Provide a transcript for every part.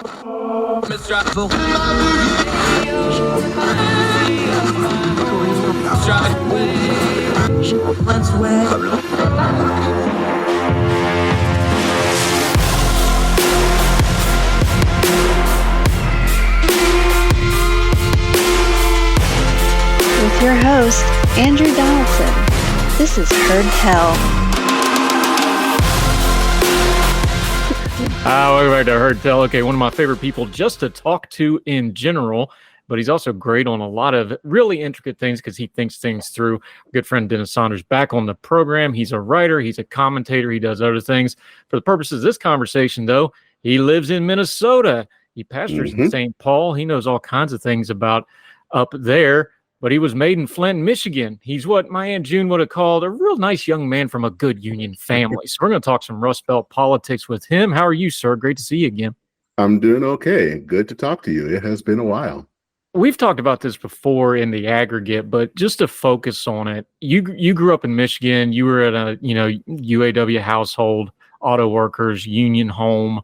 With your host, Andrew Donaldson. This is Heard Tell. Welcome back to Heard Tell. Okay, one of my favorite people just to talk to in general, but he's also great on a lot of really intricate things because he thinks things through. Good friend Dennis Saunders back on the program. He's a writer. He's a commentator. He does other things. For the purposes of this conversation, though, he lives in Minnesota. He pastors in St. Paul. He knows all kinds of things about up there. But he was made in Flint, Michigan. He's what my Aunt June would have called a real nice young man from a good union family. So we're going to talk some Rust Belt politics with him. How are you, sir? Great to see you again. I'm doing okay. Good to talk to you. It has been a while. We've talked about this before in the aggregate, but just to focus on it, you grew up in Michigan. You were at a UAW household, auto workers, union home,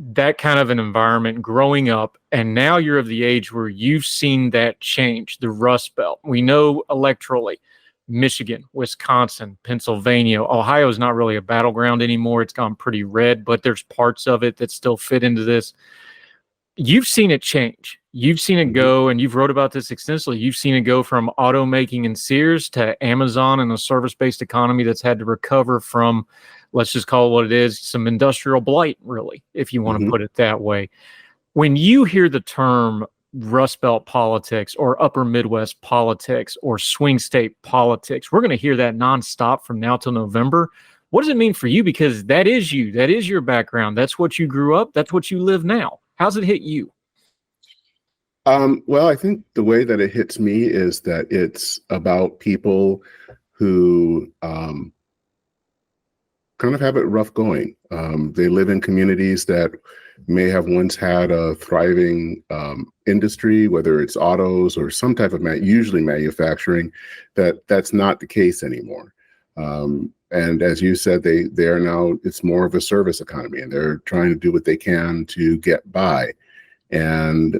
that kind of an environment growing up. And now you're of the age where you've seen that change, the Rust Belt. We know electorally, Michigan, Wisconsin, Pennsylvania, Ohio is not really a battleground anymore. It's gone pretty red, but there's parts of it that still fit into this. You've seen it change. You've seen it go, and you've wrote about this extensively. You've seen it go from automaking and Sears to Amazon and a service-based economy that's had to recover from, let's just call it what it is, some industrial blight, really, if you want to put it that way. When you hear the term Rust Belt politics or upper Midwest politics or swing state politics, we're going to hear that nonstop from now till November. What does it mean for you? Because that is you. That is your background. That's what you grew up. That's what you live now. How's it hit you? Well, I think the way that it hits me is that it's about people who kind of have it rough going. They live in communities that may have once had a thriving industry, whether it's autos or some type of usually manufacturing, that's not the case anymore. And as you said, they are now, it's more of a service economy, and they're trying to do what they can to get by. And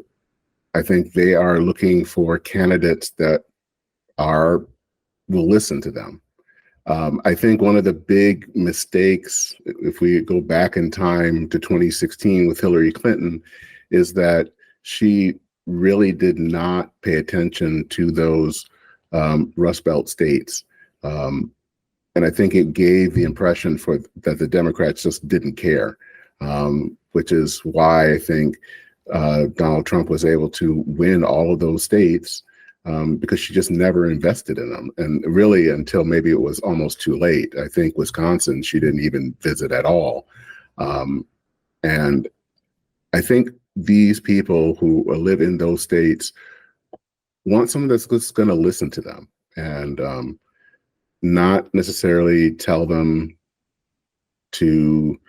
I think they are looking for candidates that will listen to them. I think one of the big mistakes, if we go back in time to 2016 with Hillary Clinton, is that she really did not pay attention to those Rust Belt states. And I think it gave the impression that the Democrats just didn't care, which is why I think Donald Trump was able to win all of those states, because she just never invested in them. And really until maybe it was almost too late. I think Wisconsin, she didn't even visit at all. And I think these people who live in those states want someone that's just going to listen to them and not necessarily tell them to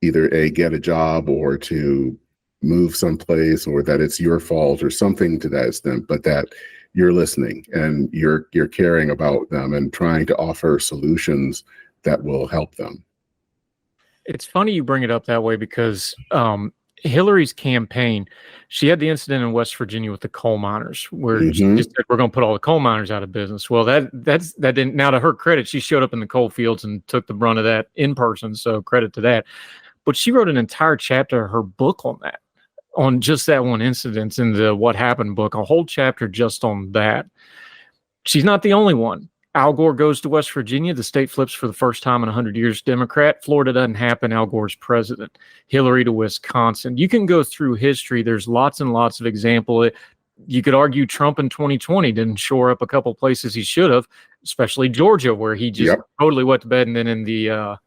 either get a job or to move someplace, or that it's your fault or something to that extent, but that you're listening and you're caring about them and trying to offer solutions that will help them. It's funny you bring it up that way because Hillary's campaign, she had the incident in West Virginia with the coal miners where she just said, we're going to put all the coal miners out of business. Well, that didn't, now to her credit, she showed up in the coal fields and took the brunt of that in person. So credit to that. But she wrote an entire chapter of her book on that, on just that one incident in the What Happened book, a whole chapter just on that. She's not the only one. Al Gore goes to West Virginia. The state flips for the first time in 100 years Democrat. Florida doesn't happen. Al Gore's president. Hillary to Wisconsin. You can go through history. There's lots and lots of examples. You could argue Trump in 2020 didn't shore up a couple places he should have, especially Georgia, where he just totally went to bed. And then in the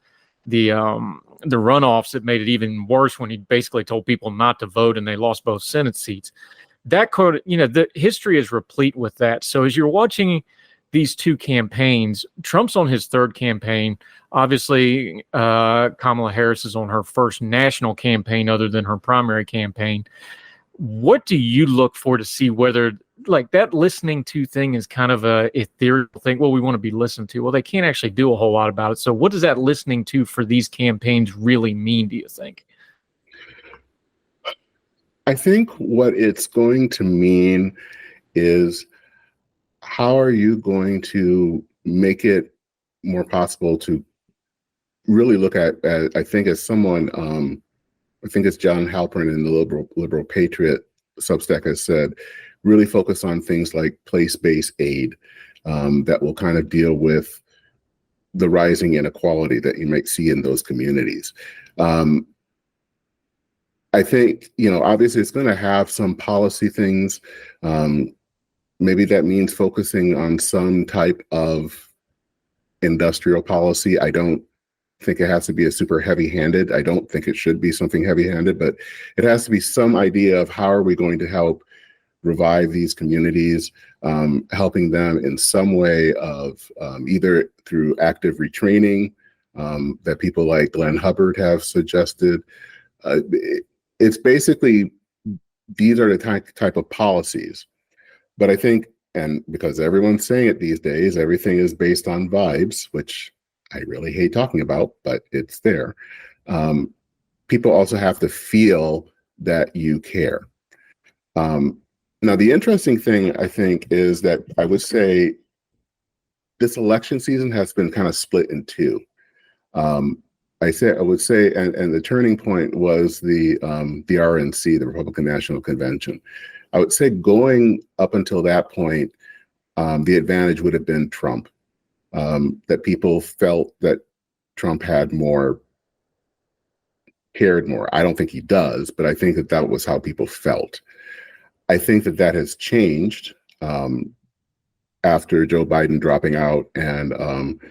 runoffs, it made it even worse when he basically told people not to vote and they lost both Senate seats. That quote, the history is replete with that. So as you're watching these two campaigns, Trump's on his third campaign. Obviously, Kamala Harris is on her first national campaign other than her primary campaign. What do you look for to see whether like that listening to thing is kind of a ethereal thing? Well, we want to be listened to. Well, they can't actually do a whole lot about it. So what does that listening to for these campaigns really mean, do you think? I think what it's going to mean is, how are you going to make it more possible to really look at I think as someone, I think it's John Halpern in the Liberal Patriot Substack has said, really focus on things like place-based aid that will kind of deal with the rising inequality that you might see in those communities. I think, obviously it's going to have some policy things. Maybe that means focusing on some type of industrial policy. I don't think it has to be a super heavy-handed. I don't think it should be something heavy-handed, but it has to be some idea of how are we going to help revive these communities, helping them in some way of either through active retraining that people like Glenn Hubbard have suggested. It's basically, these are the type of policies. But I think, and because everyone's saying it these days, everything is based on vibes, which I really hate talking about, but it's there. People also have to feel that you care. Now, the interesting thing, I think, is that I would say this election season has been kind of split in two. I would say, and the turning point was the RNC, the Republican National Convention. I would say going up until that point, the advantage would have been Trump. That people felt that Trump had cared more. I don't think he does, but I think that was how people felt. I think that has changed after Joe Biden dropping out and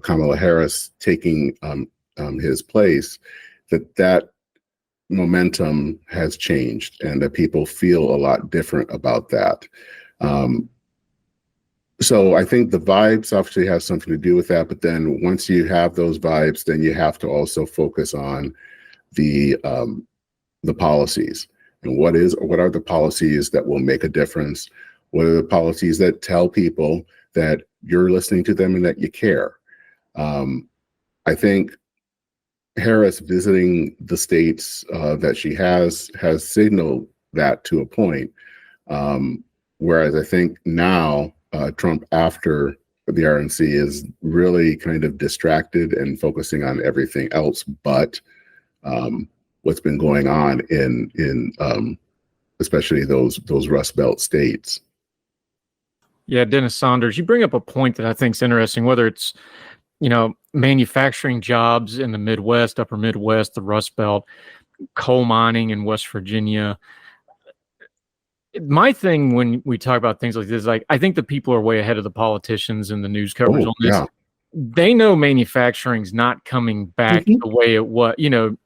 Kamala Harris taking his place, that momentum has changed and that people feel a lot different about that. So I think the vibes obviously has something to do with that, but then once you have those vibes, then you have to also focus on the policies. And what are the policies that will make a difference? What are the policies that tell people that you're listening to them and that you care? I think Harris visiting the states that she has signaled that to a point. Whereas I think now Trump, after the RNC, is really kind of distracted and focusing on everything else but what's been going on in especially those Rust Belt states. Yeah, Dennis Saunders, you bring up a point that I think is interesting, whether it's, manufacturing jobs in the Midwest, upper Midwest, the Rust Belt, coal mining in West Virginia. My thing when we talk about things like this, I think the people are way ahead of the politicians and the news coverage on this. Yeah. They know manufacturing's not coming back the way it was.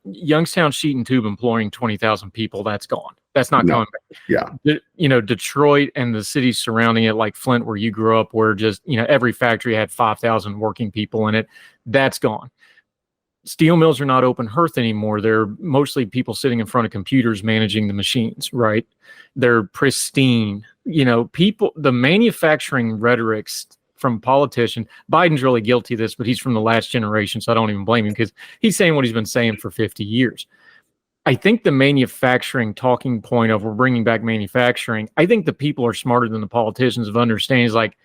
Youngstown Sheet and Tube employing 20,000 people, that's gone. That's not coming back. Yeah. Detroit and the cities surrounding it, like Flint, where you grew up, where just, every factory had 5,000 working people in it. That's gone. Steel mills are not open hearth anymore. They're mostly people sitting in front of computers managing the machines, right? They're pristine. The manufacturing rhetorics from politicians. Biden's really guilty of this, but he's from the last generation, so I don't even blame him because he's saying what he's been saying for 50 years. I think the manufacturing talking point of we're bringing back manufacturing, I think the people are smarter than the politicians of understanding is like,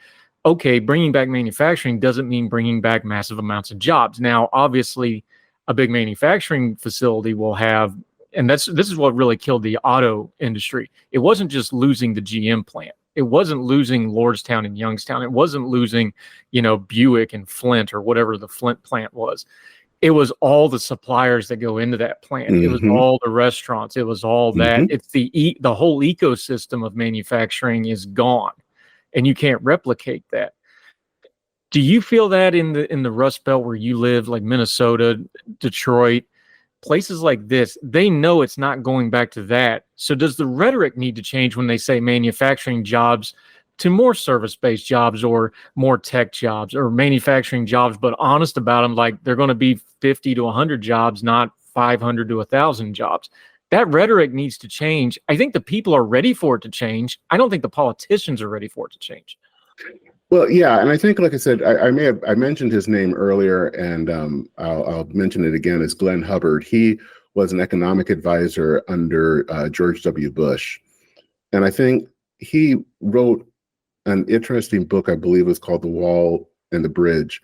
okay, bringing back manufacturing doesn't mean bringing back massive amounts of jobs. Now, obviously, a big manufacturing facility will have, and this is what really killed the auto industry. It wasn't just losing the GM plant. It wasn't losing Lordstown and Youngstown. It wasn't losing, Buick and Flint or whatever the Flint plant was. It was all the suppliers that go into that plant. It was all the restaurants. It was all that. It's the whole ecosystem of manufacturing is gone, and you can't replicate that. Do you feel that in the Rust Belt where you live, like Minnesota, Detroit, places like this, they know it's not going back to that. So does the rhetoric need to change when they say manufacturing jobs to more service-based jobs or more tech jobs or manufacturing jobs, but honest about them, like they're going to be 50 to 100 jobs, not 500 to 1,000 jobs? That rhetoric needs to change. I think the people are ready for it to change. I don't think the politicians are ready for it to change. Well, yeah, and I think, like I said, I mentioned his name earlier, and I'll mention it again. It's Glenn Hubbard. He was an economic advisor under George W. Bush. And I think he wrote an interesting book, I believe it was called The Wall and the Bridge.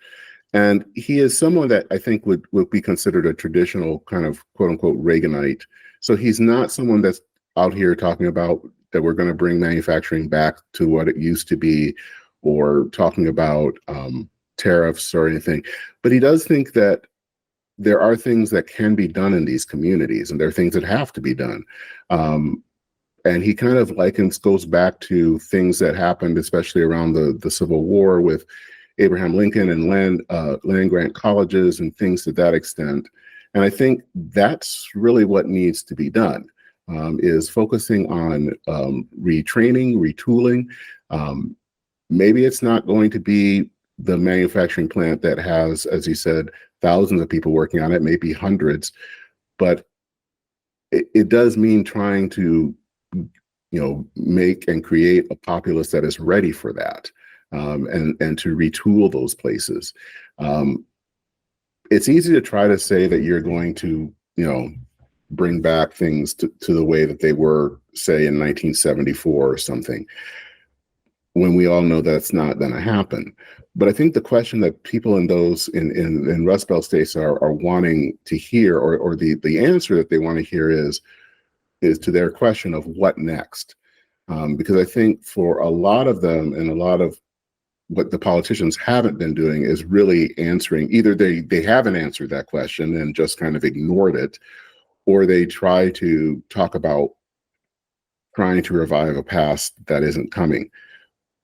And he is someone that I think would be considered a traditional kind of quote unquote Reaganite. So he's not someone that's out here talking about that we're going to bring manufacturing back to what it used to be, or talking about tariffs or anything. But he does think that there are things that can be done in these communities, and there are things that have to be done. And he kind of goes back to things that happened, especially around the Civil War with Abraham Lincoln and land grant colleges and things to that extent. And I think that's really what needs to be done, is focusing on retraining, retooling. Maybe it's not going to be the manufacturing plant that has, as you said, thousands of people working on it, maybe hundreds, but it does mean trying to, make and create a populace that is ready for that, and to retool those places. It's easy to try to say that you're going to, bring back things to the way that they were, say, in 1974 or something, when we all know that's not going to happen. But I think the question that people in those in Rust Belt states are wanting to hear, or the answer that they want to hear is to their question of what next. Because I think for a lot of them, and a lot of what the politicians haven't been doing, is really answering, either they haven't answered that question and just kind of ignored it, or they try to talk about trying to revive a past that isn't coming.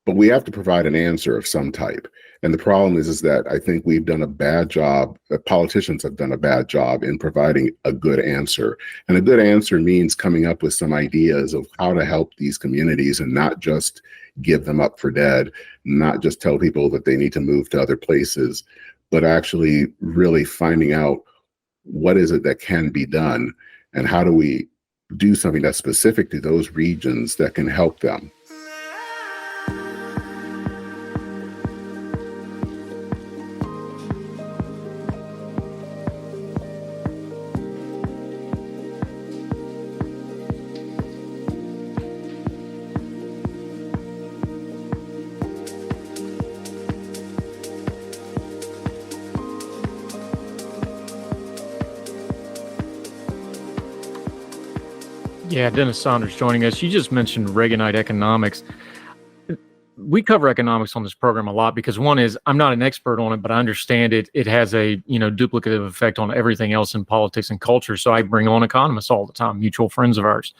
But we have to provide an answer of some type. And the problem is that I think we've done a bad job, politicians have done a bad job in providing a good answer. And a good answer means coming up with some ideas of how to help these communities, and not just give them up for dead, not just tell people that they need to move to other places, but actually really finding out what is it that can be done, and how do we do something that's specific to those regions that can help them. Yeah, Dennis Saunders joining us. You just mentioned Reaganite economics. We cover economics on this program a lot because, one is, I'm not an expert on it, but I understand it. It has a duplicative effect on everything else in politics and culture. So I bring on economists all the time, mutual friends of ours.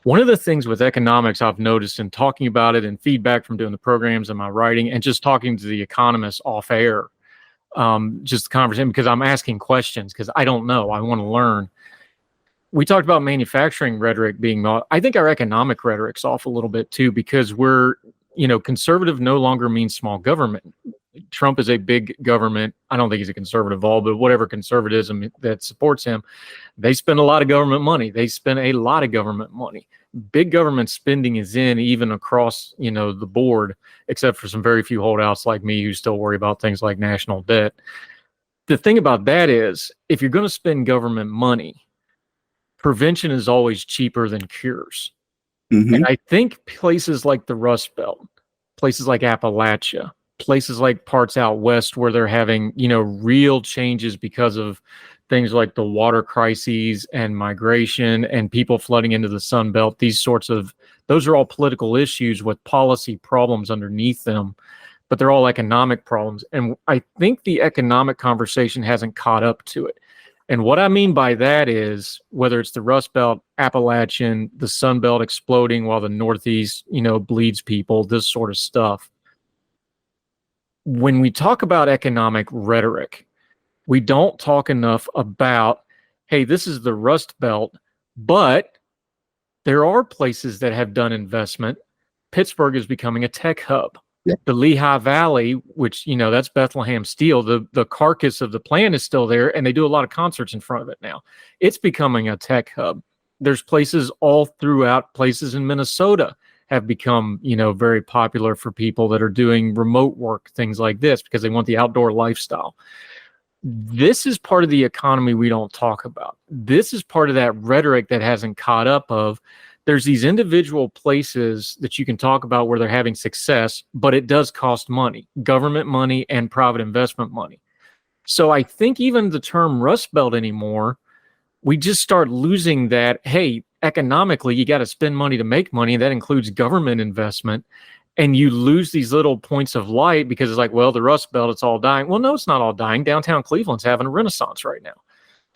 One of the things with economics I've noticed in talking about it and feedback from doing the programs and my writing and just talking to the economists off air, just the conversation, because I'm asking questions because I don't know. I want to learn. We talked about manufacturing rhetoric being, I think our economic rhetoric's off a little bit too, because we're, conservative no longer means small government. Trump is a big government. I don't think he's a conservative at all, but whatever conservatism that supports him, they spend a lot of government money. Big government spending is in even across, the board, except for some very few holdouts like me who still worry about things like national debt. The thing about that is, if you're going to spend government money, prevention is always cheaper than cures. Mm-hmm. And I think places like the Rust Belt, places like Appalachia, places like parts out west where they're having, real changes because of things like the water crises and migration and people flooding into the Sun Belt, those are all political issues with policy problems underneath them, but they're all economic problems. And I think the economic conversation hasn't caught up to it. And what I mean by that is, whether it's the Rust Belt, Appalachian, the Sun Belt exploding while the Northeast, bleeds people, this sort of stuff. When we talk about economic rhetoric, we don't talk enough about, hey, this is the Rust Belt, but there are places that have done investment. Pittsburgh is becoming a tech hub. Yep. The Lehigh Valley, which, that's Bethlehem Steel, the carcass of the plant is still there, and they do a lot of concerts in front of it now. It's becoming a tech hub. There's places all throughout, places in Minnesota have become, very popular for people that are doing remote work, things like this, because they want the outdoor lifestyle. This is part of the economy we don't talk about. This is part of that rhetoric that hasn't caught up of there's these individual places that you can talk about where they're having success, but it does cost money, government money and private investment money. So I think even the term Rust Belt anymore, we just start losing that, hey, economically, you got to spend money to make money. That includes government investment. And you lose these little points of light because it's like, well, the Rust Belt, it's all dying. Well, no, it's not all dying. Downtown Cleveland's having a renaissance right now.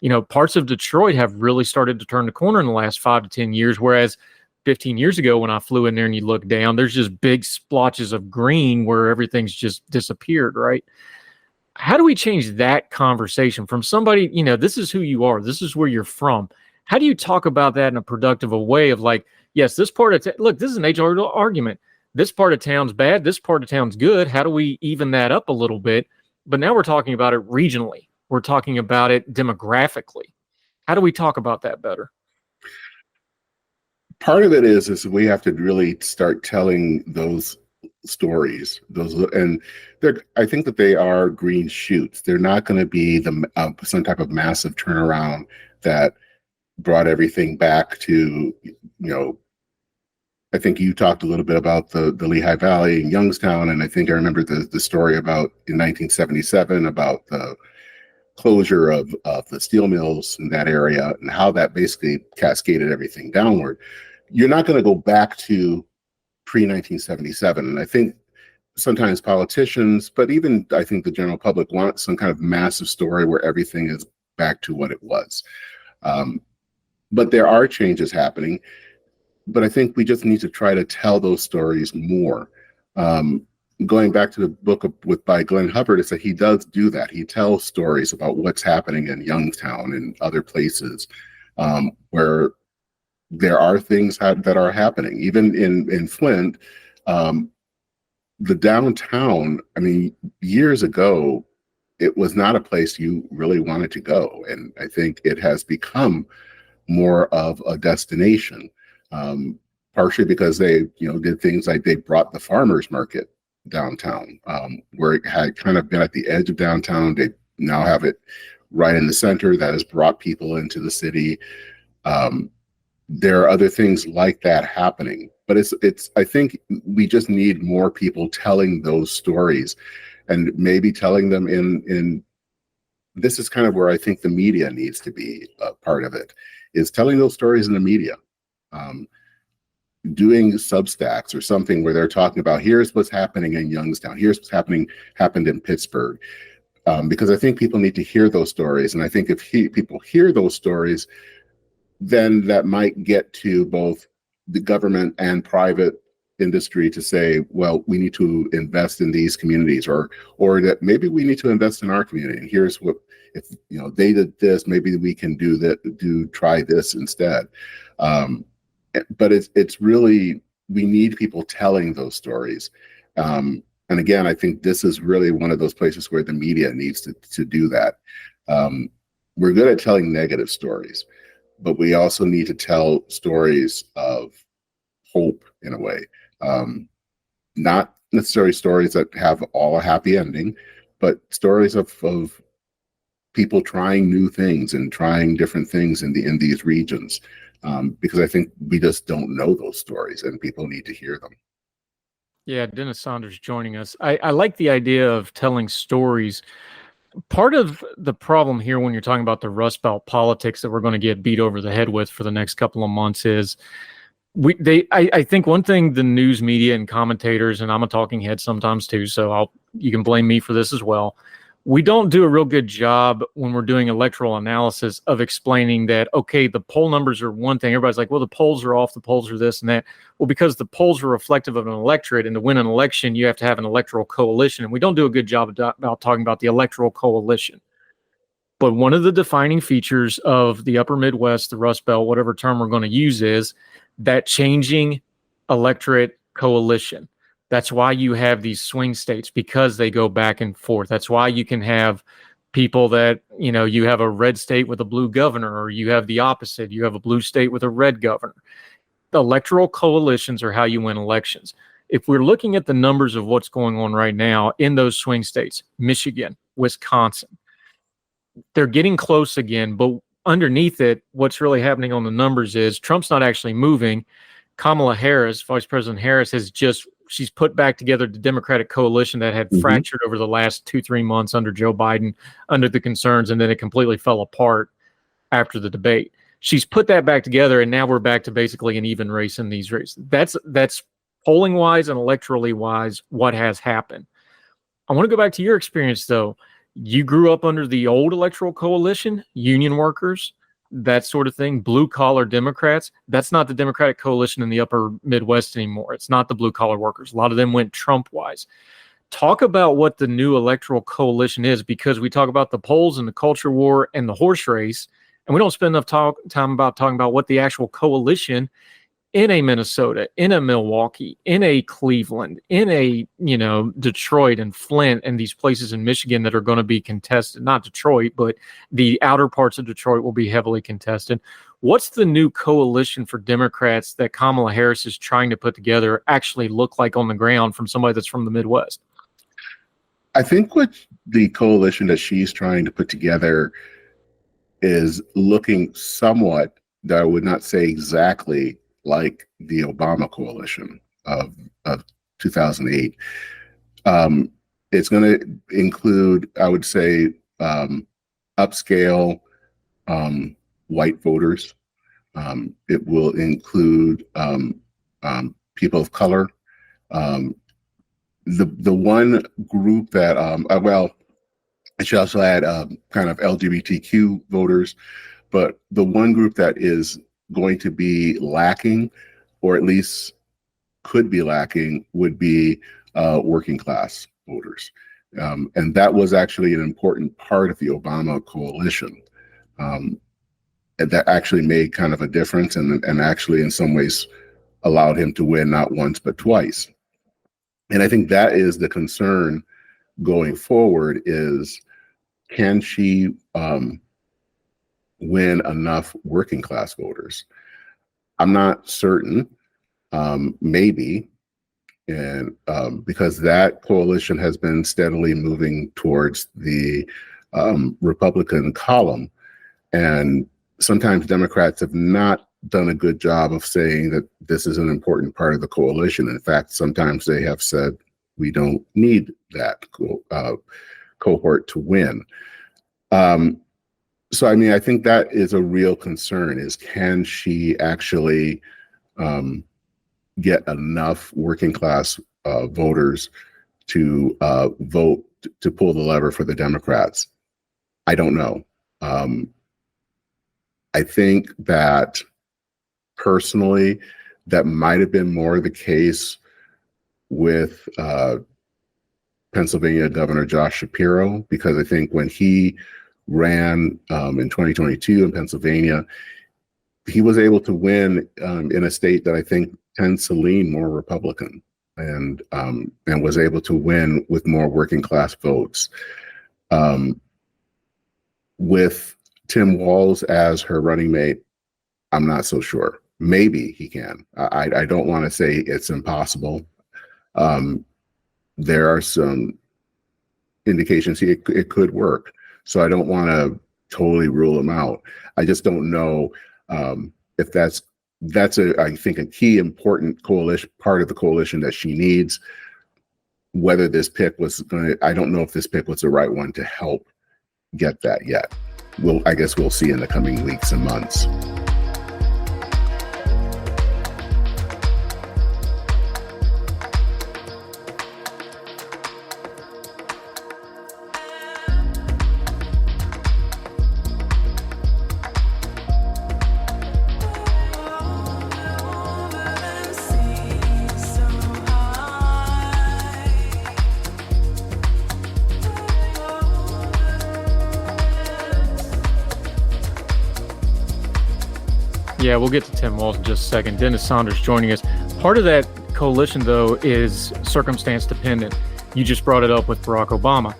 You know, parts of Detroit have really started to turn the corner in the last 5 to 10 years, whereas 15 years ago when I flew in there and you look down, there's just big splotches of green where everything's just disappeared, right? How do we change that conversation from somebody, you know, this is who you are, this is where you're from. How do you talk about that in a productive way of like, yes, this part of look, this is an age-old argument. This part of town's bad, this part of town's good. How do we even that up a little bit? But now we're talking about it regionally. We're talking about it demographically. How do we talk about that better? Part of it is we have to really start telling those stories. And I think that they are green shoots. They're not going to be some type of massive turnaround that brought everything back to, you know. I think you talked a little bit about the Lehigh Valley and Youngstown, and I think I remember the story about in 1977 about the closure of the steel mills in that area and how that basically cascaded everything downward. You're not going to go back to pre-1977, and I think sometimes politicians, but even I think the general public, want some kind of massive story where everything is back to what it was. But there are changes happening. But I think we just need to try to tell those stories more. Going back to the book by Glenn Hubbard, it's that he does do that. He tells stories about what's happening in Youngstown and other places where there are things that are happening. Even in Flint, the downtown, I mean, years ago, it was not a place you really wanted to go. And I think it has become more of a destination. Partially because they, you know, did things like they brought the farmers market downtown, where it had kind of been at the edge of downtown. They now have it right in the center. That has brought people into the city. There are other things like that happening, but it's. I think we just need more people telling those stories, and maybe telling them in. This is kind of where I think the media needs to be a part of it, is telling those stories in the media. Doing Substacks or something where they're talking about here's what's happening in Youngstown, here's what's happened in Pittsburgh, because I think people need to hear those stories. And I think if people hear those stories, then that might get to both the government and private industry to say, well, we need to invest in these communities, or that maybe we need to invest in our community. And here's what, if you know they did this, maybe we can do that. Try this instead. But it's really, we need people telling those stories. And again, I think this is really one of those places where the media needs to do that. We're good at telling negative stories, but we also need to tell stories of hope in a way. Not necessarily stories that have all a happy ending, but stories of people trying new things and trying different things in these regions. Because I think we just don't know those stories and people need to hear them. Yeah, Dennis Saunders joining us. I like the idea of telling stories. Part of the problem here when you're talking about the Rust Belt politics that we're going to get beat over the head with for the next couple of months is I think one thing the news media and commentators, and I'm a talking head sometimes too, so you can blame me for this as well. We don't do a real good job when we're doing electoral analysis of explaining that, okay, the poll numbers are one thing. Everybody's like, well, the polls are off, the polls are this and that. Well, because the polls are reflective of an electorate, and to win an election, you have to have an electoral coalition. And we don't do a good job about talking about the electoral coalition. But one of the defining features of the upper Midwest, the Rust Belt, whatever term we're going to use, is that changing electorate coalition. That's why you have these swing states, because they go back and forth. That's why you can have people that, you know, you have a red state with a blue governor, or you have the opposite. You have a blue state with a red governor. The electoral coalitions are how you win elections. If we're looking at the numbers of what's going on right now in those swing states, Michigan, Wisconsin, they're getting close again, but underneath it, what's really happening on the numbers is Trump's not actually moving. Kamala Harris, Vice President Harris, she's put back together the Democratic coalition that had fractured over the last 2-3 months under Joe Biden, under the concerns, and then it completely fell apart after the debate. She's put that back together, and now we're back to basically an even race in these races. That's polling wise and electorally wise what has happened. I want to go back to your experience, though. You grew up under the old electoral coalition, union workers, that sort of thing, blue collar Democrats. That's not the Democratic coalition in the upper Midwest anymore. It's not the blue collar workers. A lot of them went Trump wise. Talk about what the new electoral coalition is, because we talk about the polls and the culture war and the horse race, and we don't spend enough time about talking about what the actual coalition in a Minnesota, in a Milwaukee, in a Cleveland, in a, Detroit and Flint and these places in Michigan that are going to be contested, not Detroit, but the outer parts of Detroit will be heavily contested. What's the new coalition for Democrats that Kamala Harris is trying to put together actually look like on the ground from somebody that's from the Midwest? I think what the coalition that she's trying to put together is looking somewhat, that I would not say exactly like the Obama coalition of 2008. It's going to include, I would say, upscale white voters. It will include people of color. The one group that, I should also add kind of LGBTQ voters, but the one group that is going to be lacking, or at least could be lacking, would be working class voters. And that was actually an important part of the Obama coalition. And that actually made kind of a difference, and actually in some ways allowed him to win not once, but twice. And I think that is the concern going forward is, can she win enough working class voters? I'm not certain, maybe, and because that coalition has been steadily moving towards the Republican column, and sometimes Democrats have not done a good job of saying that this is an important part of the coalition. In fact, sometimes they have said we don't need that cohort to win. So, I mean, I think that is a real concern, is can she actually get enough working class voters to vote, to pull the lever for the Democrats? I don't know. I think that personally, that might have been more the case with Pennsylvania Governor Josh Shapiro, because I think when he ran in 2022 in Pennsylvania, he was able to win in a state that I think tends to lean more Republican, and was able to win with more working class votes. With Tim Walz as her running mate, I'm not so sure. Maybe he can. I don't want to say it's impossible. There are some indications it could work. So I don't want to totally rule him out. I just don't know if that's I think a key important coalition, part of the coalition that she needs. Whether this pick was I don't know if this pick was the right one to help get that yet. I guess we'll see in the coming weeks and months. Yeah, we'll get to Tim Walz in just a second. Dennis Saunders joining us. Part of that coalition, though, is circumstance dependent. You just brought it up with Barack Obama.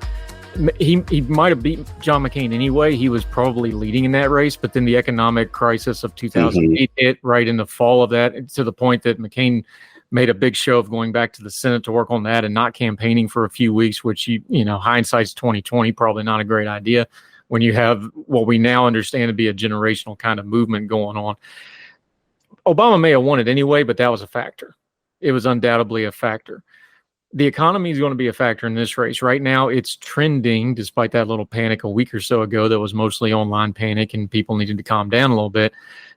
He might have beat John McCain anyway. He was probably leading in that race, but then the economic crisis of 2008 hit right in the fall of that, to the point that McCain made a big show of going back to the Senate to work on that and not campaigning for a few weeks, which, hindsight's 2020, probably not a great idea. when you have what we now understand to be a generational kind of movement going on. Obama may have won it anyway, but that was a factor. It was undoubtedly a factor. The economy is going to be a factor in this race. Right now, it's trending, despite that little panic a week or so ago that was mostly online panic and people needed to calm down a little bit.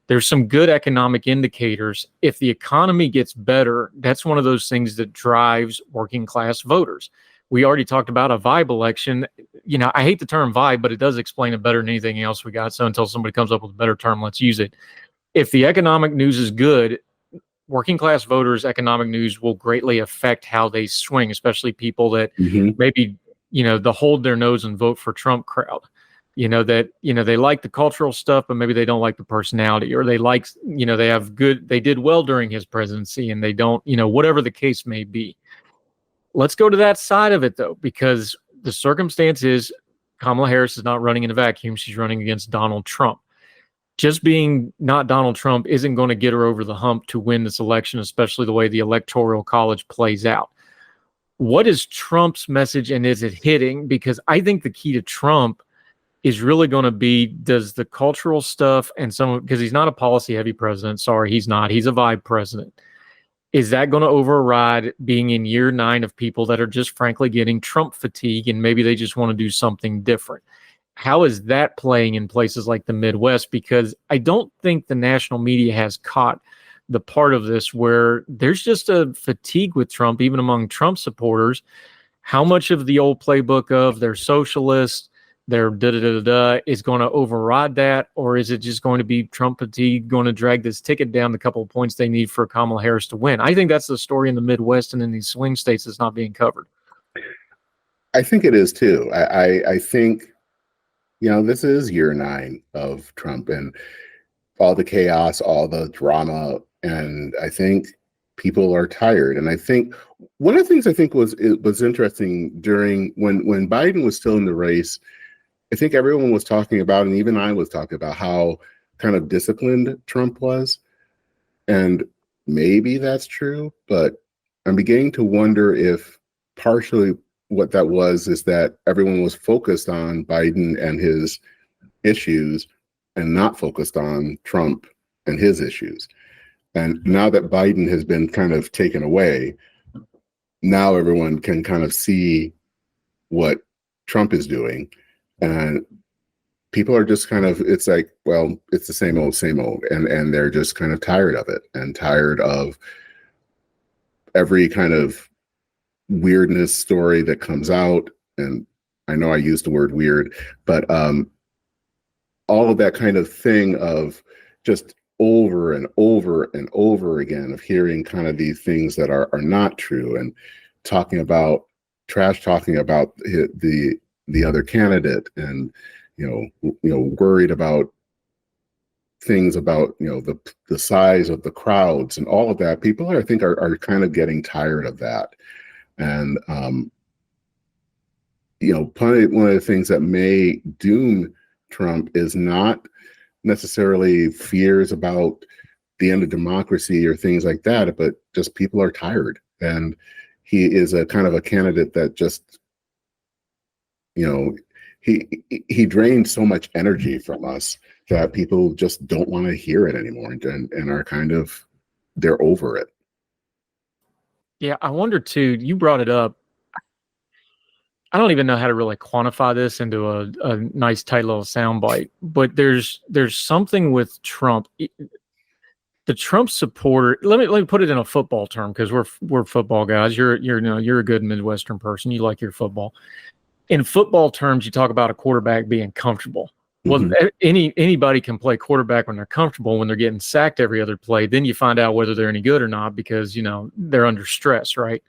There's some good economic indicators. If the economy gets better, that's one of those things that drives working class voters. We already talked about a vibe election. I hate the term vibe, but it does explain it better than anything else we got. So until somebody comes up with a better term, let's use it. If the economic news is good, working class voters' economic news will greatly affect how they swing, especially people that maybe, the hold their nose and vote for Trump crowd. They like the cultural stuff, but maybe they don't like the personality, or they like, they did well during his presidency and they don't, whatever the case may be. Let's go to that side of it, though, because the circumstance is Kamala Harris is not running in a vacuum. She's running against Donald Trump. Just being not Donald Trump isn't going to get her over the hump to win this election, especially the way the Electoral College plays out. What is Trump's message, and is it hitting? Because I think the key to Trump is really going to be, does the cultural stuff and because he's not a policy heavy president. Sorry, he's not. He's a vibe president. Is that going to override being in year 9 of people that are just frankly getting Trump fatigue and maybe they just want to do something different? How is that playing in places like the Midwest? Because I don't think the national media has caught the part of this where there's just a fatigue with Trump, even among Trump supporters. How much of the old playbook of they're socialists, they're da-da-da-da-da is going to override that? Or is it just going to be Trump fatigue going to drag this ticket down the couple of points they need for Kamala Harris to win? I think that's the story in the Midwest and in these swing states that's not being covered. I think it is too. I think, this is year 9 of Trump and all the chaos, all the drama. And I think people are tired. And I think one of the things I think was interesting during when Biden was still in the race, I think everyone was talking about, and even I was talking about, how kind of disciplined Trump was. And maybe that's true, but I'm beginning to wonder if partially what that was is that everyone was focused on Biden and his issues and not focused on Trump and his issues. And now that Biden has been kind of taken away, now everyone can kind of see what Trump is doing. And people are just kind of, it's like, well, it's the same old, same old. And they're just kind of tired of it and tired of every kind of weirdness story that comes out. And I know I used the word weird, but all of that kind of thing of just over and over and over again of hearing kind of these things that are not true and talking about talking about the other candidate and worried about things about the size of the crowds and all of that. People I think are kind of getting tired of that. And one of the things that may doom Trump is not necessarily fears about the end of democracy or things like that, but just people are tired. And he is a kind of a candidate that just, he drained so much energy from us that people just don't want to hear it anymore and are kind of, they're over it. Yeah, I wonder too, you brought it up. I don't even know how to really quantify this into a nice tight little soundbite, but there's something with Trump. The Trump supporter, let me put it in a football term, because we're football guys. You're a good Midwestern person. You like your football. In football terms, you talk about a quarterback being comfortable. Well, anybody can play quarterback when they're comfortable. When they're getting sacked every other play, then you find out whether they're any good or not, because they're under stress, right?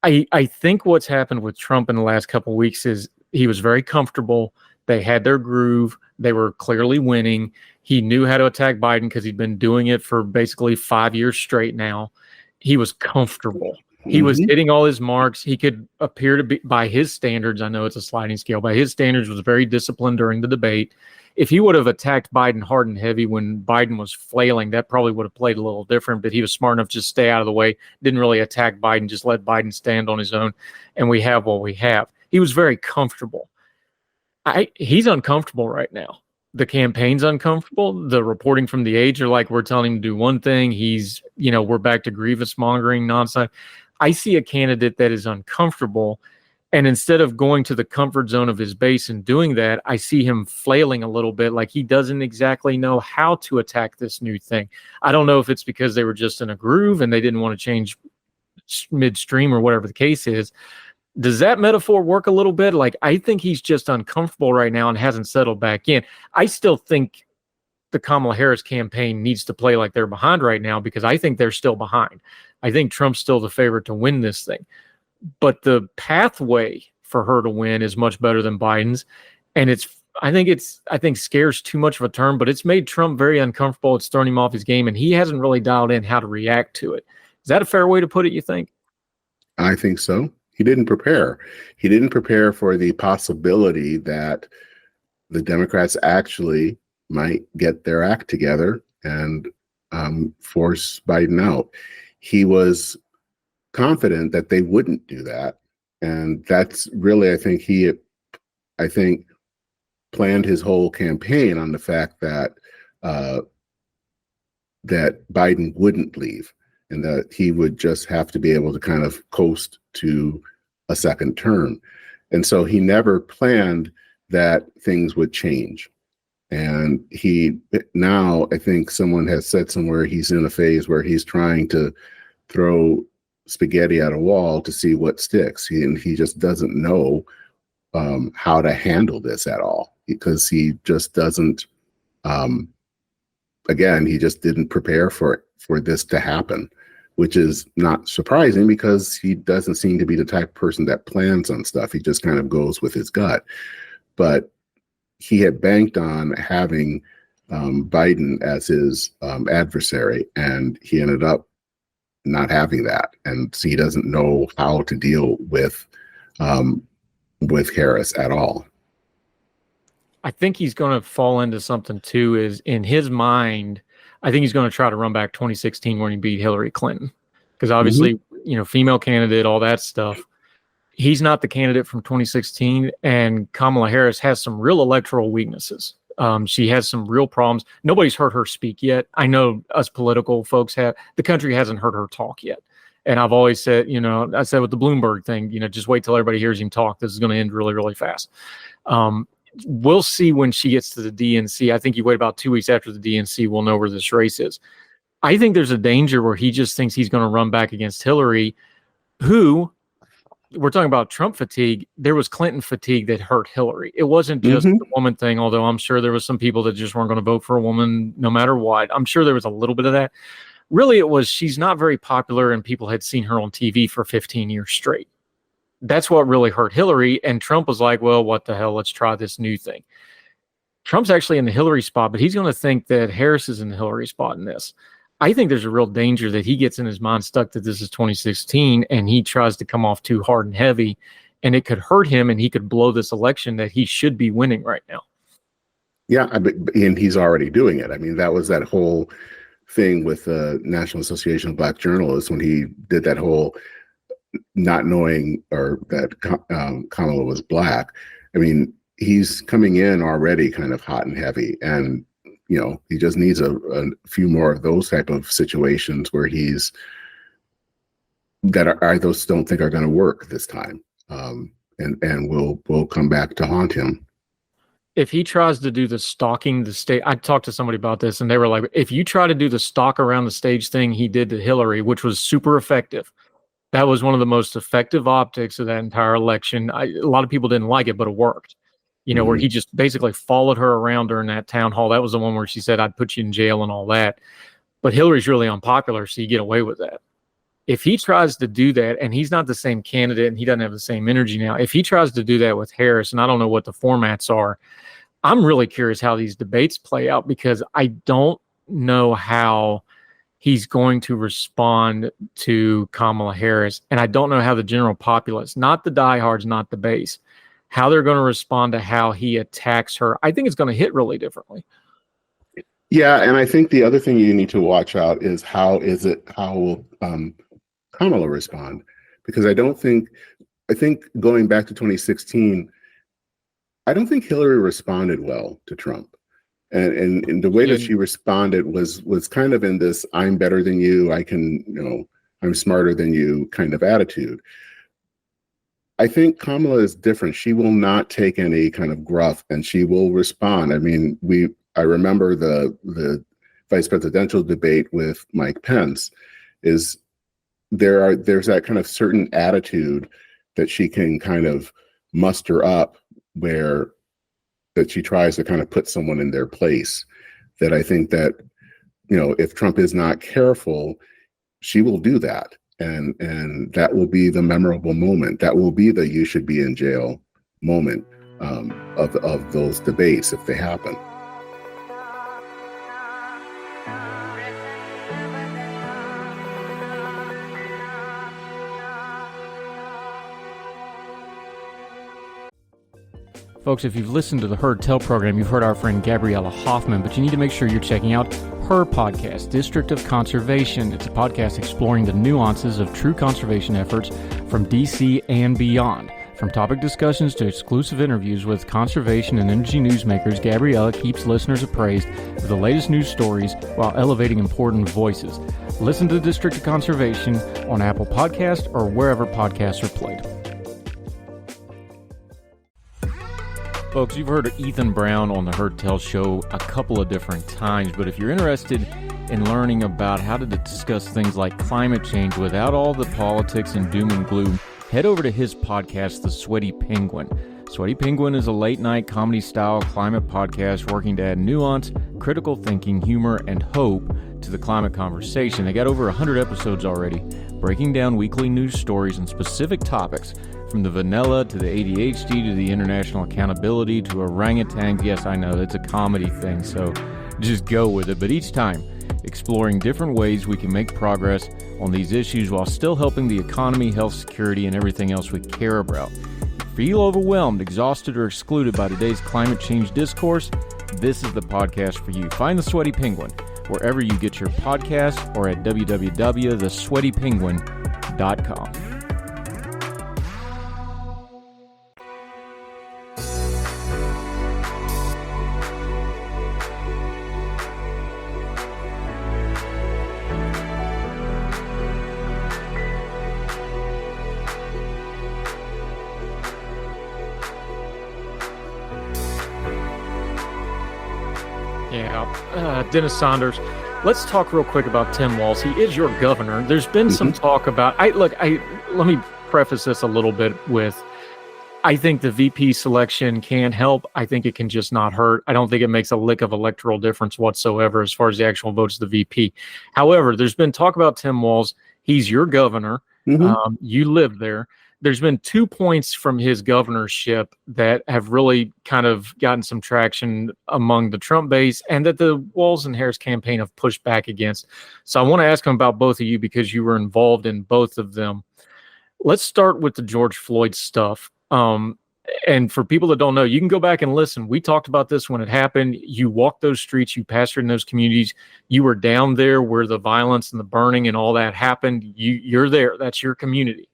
I think what's happened with Trump in the last couple of weeks is he was very comfortable. They had their groove. They were clearly winning. He knew how to attack Biden because he'd been doing it for basically 5 years straight now. He was comfortable. He was hitting all his marks. He could appear to be, by his standards, I know it's a sliding scale, by his standards, was very disciplined during the debate. If he would have attacked Biden hard and heavy when Biden was flailing, that probably would have played a little different, but he was smart enough to just stay out of the way, didn't really attack Biden, just let Biden stand on his own, and we have what we have. He was very comfortable. He's uncomfortable right now. The campaign's uncomfortable. The reporting from the aides are like, we're telling him to do one thing. He's, we're back to grievance mongering nonsense. I see a candidate that is uncomfortable. And instead of going to the comfort zone of his base and doing that, I see him flailing a little bit, like he doesn't exactly know how to attack this new thing. I don't know if it's because they were just in a groove and they didn't want to change midstream or whatever the case is. Does that metaphor work a little bit? Like, I think he's just uncomfortable right now and hasn't settled back in. I still think the Kamala Harris campaign needs to play like they're behind right now, because I think they're still behind. I think Trump's still the favorite to win this thing. But the pathway for her to win is much better than Biden's. And I think scares too much of a term, but it's made Trump very uncomfortable. It's thrown him off his game, and he hasn't really dialed in how to react to it. Is that a fair way to put it, you think? I think so. He didn't prepare. He didn't prepare for the possibility that the Democrats actually might get their act together and force Biden out. He was confident that they wouldn't do that. And that's really, I think planned his whole campaign on the fact that that Biden wouldn't leave, and that he would just have to be able to kind of coast to a second term. And so he never planned that things would change. And now I think someone has said somewhere he's in a phase where he's trying to throw spaghetti at a wall to see what sticks. He just doesn't know how to handle this at all, because he just doesn't, again, he just didn't prepare for this to happen, which is not surprising because he doesn't seem to be the type of person that plans on stuff. He just kind of goes with his gut. But he had banked on having Biden as his adversary, and he ended up not having that. And so he doesn't know how to deal with Harris at all. I think he's going to fall into something too, is in his mind, I think he's going to try to run back 2016 when he beat Hillary Clinton, because obviously, female candidate, all that stuff. He's not the candidate from 2016, and Kamala Harris has some real electoral weaknesses. She has some real problems. Nobody's heard her speak yet. I know us political folks have. The country hasn't heard her talk yet. And I've always said, I said with the Bloomberg thing, just wait till everybody hears him talk. This is going to end really, really fast. We'll see when she gets to the DNC. I think you wait about 2 weeks after the DNC, we'll know where this race is. I think there's a danger where he just thinks he's going to run back against Hillary, who, we're talking about Trump fatigue. There was Clinton fatigue that hurt Hillary. It wasn't just the woman thing, although I'm sure there was some people that just weren't going to vote for a woman no matter what. I'm sure there was a little bit of that. Really, it was she's not very popular, and people had seen her on TV for 15 years straight. That's what really hurt Hillary. And Trump was like, well, what the hell? Let's try this new thing. Trump's actually in the Hillary spot, but he's going to think that Harris is in the Hillary spot in this. I think there's a real danger that he gets in his mind stuck that this is 2016 and he tries to come off too hard and heavy, and it could hurt him, and he could blow this election that he should be winning right now. Yeah, and he's already doing it. I mean, that was that whole thing with the National Association of Black Journalists when he did that whole not knowing or that Kamala was black. I mean, he's coming in already kind of hot and heavy, and he just needs a few more of those type of situations where I those don't think are going to work this time, and will come back to haunt him. If he tries to do the stalking the stage, I talked to somebody about this, and they were like, if you try to do the stalk around the stage thing he did to Hillary, which was super effective, that was one of the most effective optics of that entire election. A lot of people didn't like it, but it worked. Where he just basically followed her around during that town hall. That was the one where she said, I'd put you in jail and all that. But Hillary's really unpopular, so you get away with that. If he tries to do that, and he's not the same candidate and he doesn't have the same energy now, if he tries to do that with Harris, and I don't know what the formats are, I'm really curious how these debates play out, because I don't know how he's going to respond to Kamala Harris. And I don't know how the general populace, not the diehards, not the base, how they're going to respond to how he attacks her. I think it's going to hit really differently. Yeah, and I think the other thing you need to watch out is how will Kamala respond? Because I think going back to 2016, I don't think Hillary responded well to Trump. And the way that she responded was kind of in this "I'm better than you, I'm smarter than you" kind of attitude. I think Kamala is different. She will not take any kind of gruff, and she will respond. I mean, I remember the vice presidential debate with Mike Pence. There's that kind of certain attitude that she can kind of muster up, where that she tries to kind of put someone in their place, that I think that, if Trump is not careful, she will do that. And that will be the memorable moment. That will be the "you should be in jail" moment of those debates if they happen. Folks, if you've listened to the Heard Tell program, you've heard our friend Gabriella Hoffman, but you need to make sure you're checking out her podcast, District of Conservation. It's a podcast exploring the nuances of true conservation efforts from DC and beyond. From topic discussions to exclusive interviews with conservation and energy newsmakers, Gabriella keeps listeners appraised of the latest news stories while elevating important voices. Listen to District of Conservation on Apple Podcasts or wherever podcasts are played. Folks, you've heard of Ethan Brown on the Heard Tell show a couple of different times, but if you're interested in learning about how to discuss things like climate change without all the politics and doom and gloom, head over to his podcast, The Sweaty Penguin. Sweaty Penguin is a late-night comedy-style climate podcast working to add nuance, critical thinking, humor, and hope to the climate conversation. They got over 100 episodes already, breaking down weekly news stories and specific topics, from the vanilla to the ADHD to the international accountability to orangutans. Yes, I know, it's a comedy thing, so just go with it. But each time, exploring different ways we can make progress on these issues while still helping the economy, health, security, and everything else we care about. Feel overwhelmed, exhausted, or excluded by today's climate change discourse? This is the podcast for you. Find The Sweaty Penguin wherever you get your podcasts or at www.thesweatypenguin.com. Dennis Saunders. Let's talk real quick about Tim Walz. He is your governor. There's been some talk about, let me preface this a little bit with, I think the VP selection can help. I think it can just not hurt. I don't think it makes a lick of electoral difference whatsoever as far as the actual votes of the VP. However, there's been talk about Tim Walz. He's your governor. You live there. There's been 2 points from his governorship that have really kind of gotten some traction among the Trump base and that the Walz and Harris campaign have pushed back against. So I want to ask him about both of you because you were involved in both of them. Let's start with the George Floyd stuff. And for people that don't know, you can go back and listen. We talked about this when it happened. You walked those streets, you pastored in those communities. You were down there where the violence and the burning and all that happened. You're there. That's your community.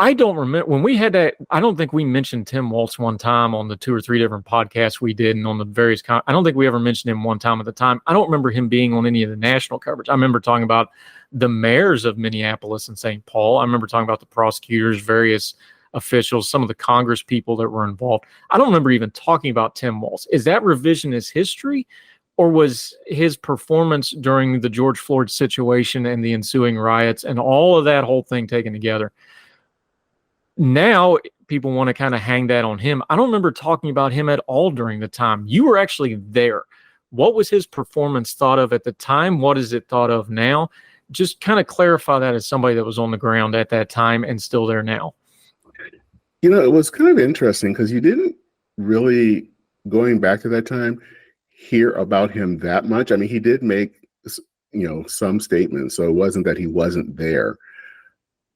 I don't remember when we had that. I don't think we mentioned Tim Walz one time on the 2 or 3 different podcasts we did and on the various. I don't think we ever mentioned him one time at the time. I don't remember him being on any of the national coverage. I remember talking about the mayors of Minneapolis and St. Paul. I remember talking about the prosecutors, various officials, some of the Congress people that were involved. I don't remember even talking about Tim Walz. Is that revisionist history, or was his performance during the George Floyd situation and the ensuing riots and all of that whole thing taken together? Now people want to kind of hang that on him. I don't remember talking about him at all during the time. You were actually there. What was his performance thought of at the time? What is it thought of now? Just kind of clarify that as somebody that was on the ground at that time and still there now. It was kind of interesting because you didn't really, going back to that time, hear about him that much. I mean, he did make, some statements, so it wasn't that he wasn't there.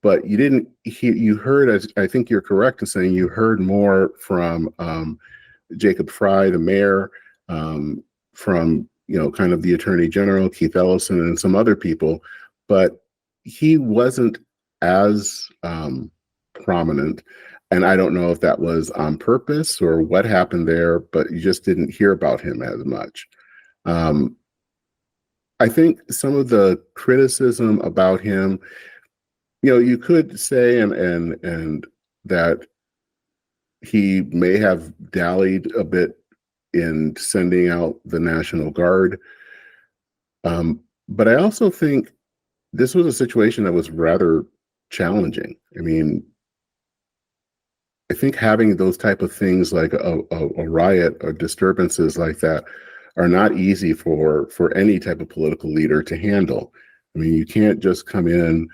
But you didn't hear, you heard, as I think you're correct in saying, you heard more from Jacob Frey, the mayor, from, kind of the attorney general, Keith Ellison, and some other people. But he wasn't as prominent. And I don't know if that was on purpose or what happened there, but you just didn't hear about him as much. I think some of the criticism about him, you could say and that he may have dallied a bit in sending out the National Guard. But I also think this was a situation that was rather challenging. I mean, I think having those type of things like a riot or disturbances like that are not easy for any type of political leader to handle. I mean, you can't just come in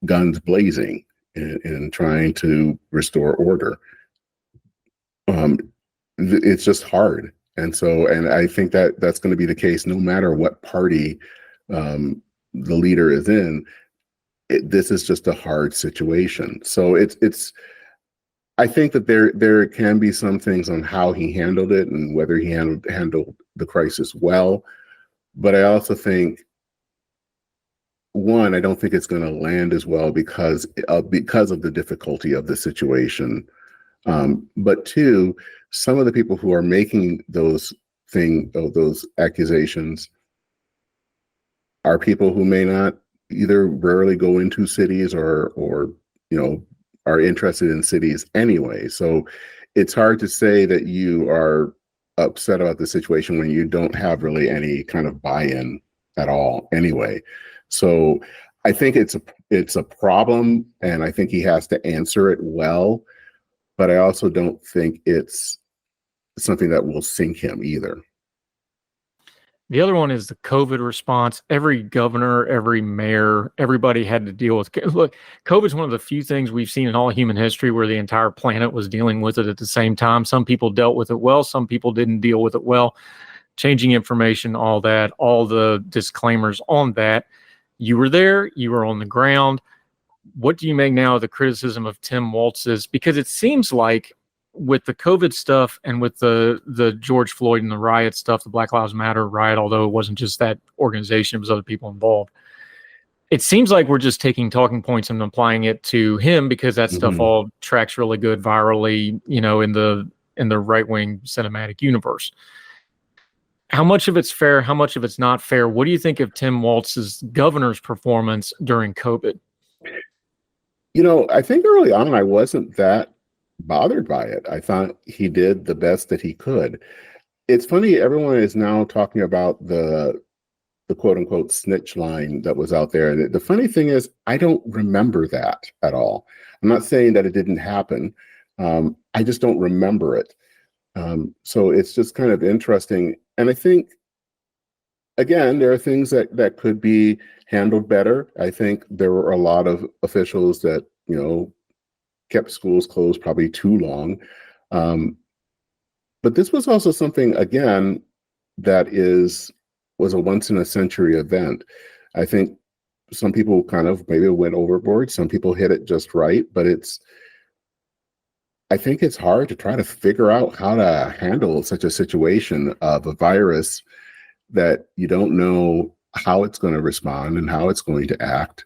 guns blazing and trying to restore order. It's just hard. And I think that that's going to be the case no matter what party the leader is in. This is just a hard situation. So I think that there can be some things on how he handled it and whether he handled the crisis well. But I also think, one, I don't think it's going to land as well because of the difficulty of the situation. But two, some of the people who are making those accusations are people who may not either rarely go into cities or are interested in cities anyway. So it's hard to say that you are upset about the situation when you don't have really any kind of buy-in at all anyway. So I think it's a problem, and I think he has to answer it well, but I also don't think it's something that will sink him either. The other one is the COVID response. Every governor, every mayor, everybody had to deal with. Look, COVID is one of the few things we've seen in all human history where the entire planet was dealing with it at the same time. Some people dealt with it well. Some people didn't deal with it well. Changing information, all that, all the disclaimers on that. You were there. You were on the ground. What do you make now of the criticism of Tim Walz's? Because it seems like with the COVID stuff and with the George Floyd and the riot stuff, the Black Lives Matter riot, although it wasn't just that organization, it was other people involved. It seems like we're just taking talking points and applying it to him because that stuff all tracks really good virally, in the right-wing cinematic universe. How much of it's fair? How much of it's not fair? What do you think of Tim Walz's governor's performance during COVID? I think early on I wasn't that bothered by it. I thought he did the best that he could. It's funny, everyone is now talking about the quote unquote snitch line that was out there. And the funny thing is, I don't remember that at all. I'm not saying that it didn't happen. I just don't remember it. So it's just kind of interesting. And I think, again, there are things that could be handled better. I think there were a lot of officials that, kept schools closed probably too long. But this was also something, again, that was a once in a century event. I think some people kind of maybe went overboard. Some people hit it just right, but I think it's hard to try to figure out how to handle such a situation of a virus that you don't know how it's going to respond and how it's going to act.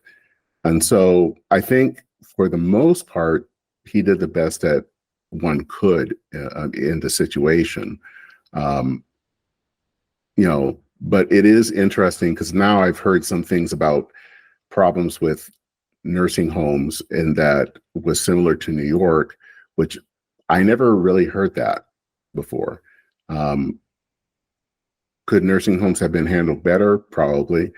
And so I think for the most part, he did the best that one could in the situation. But it is interesting because now I've heard some things about problems with nursing homes, and that was similar to New York, which I never really heard that before. Could nursing homes have been handled better? Probably,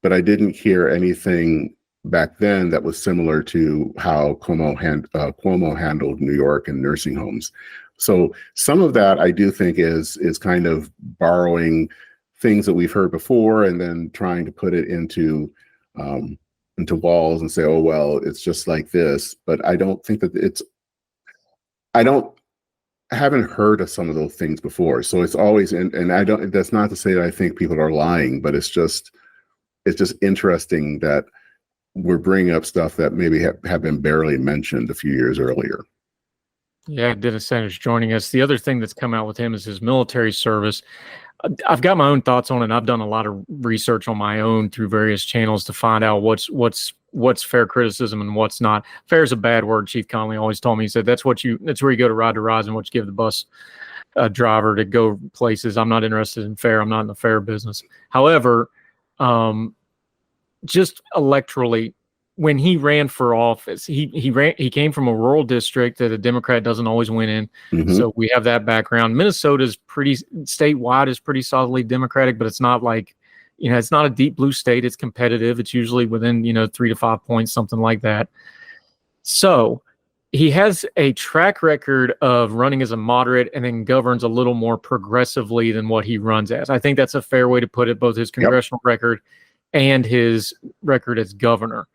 but I didn't hear anything back then that was similar to how Cuomo handled New York and nursing homes. So some of that I do think is kind of borrowing things that we've heard before and then trying to put it into Walz and say, oh, well, it's just like this. But I don't think that I haven't heard of some of those things before. So it's always, and I don't, that's not to say that I think people are lying, but it's just interesting that we're bringing up stuff that maybe have been barely mentioned a few years earlier. Yeah, Dennis Sanders joining us. The other thing that's come out with him is his military service. I've got my own thoughts on it. I've done a lot of research on my own through various channels to find out what's what's fair criticism and what's not. Fair is a bad word. Chief Conley always told me. He said that's where you go to ride to rise and what you give the bus driver to go places. I'm not interested in fair. I'm not in the fair business. However, just electorally, when he ran for office, he came from a rural district that a Democrat doesn't always win in. Mm-hmm. So we have that background. Minnesota's statewide is pretty solidly Democratic, but it's not like, it's not a deep blue state. It's competitive. It's usually within, 3 to 5 points, something like that. So he has a track record of running as a moderate and then governs a little more progressively than what he runs as. I think that's a fair way to put it, both his congressional record and his record as governor.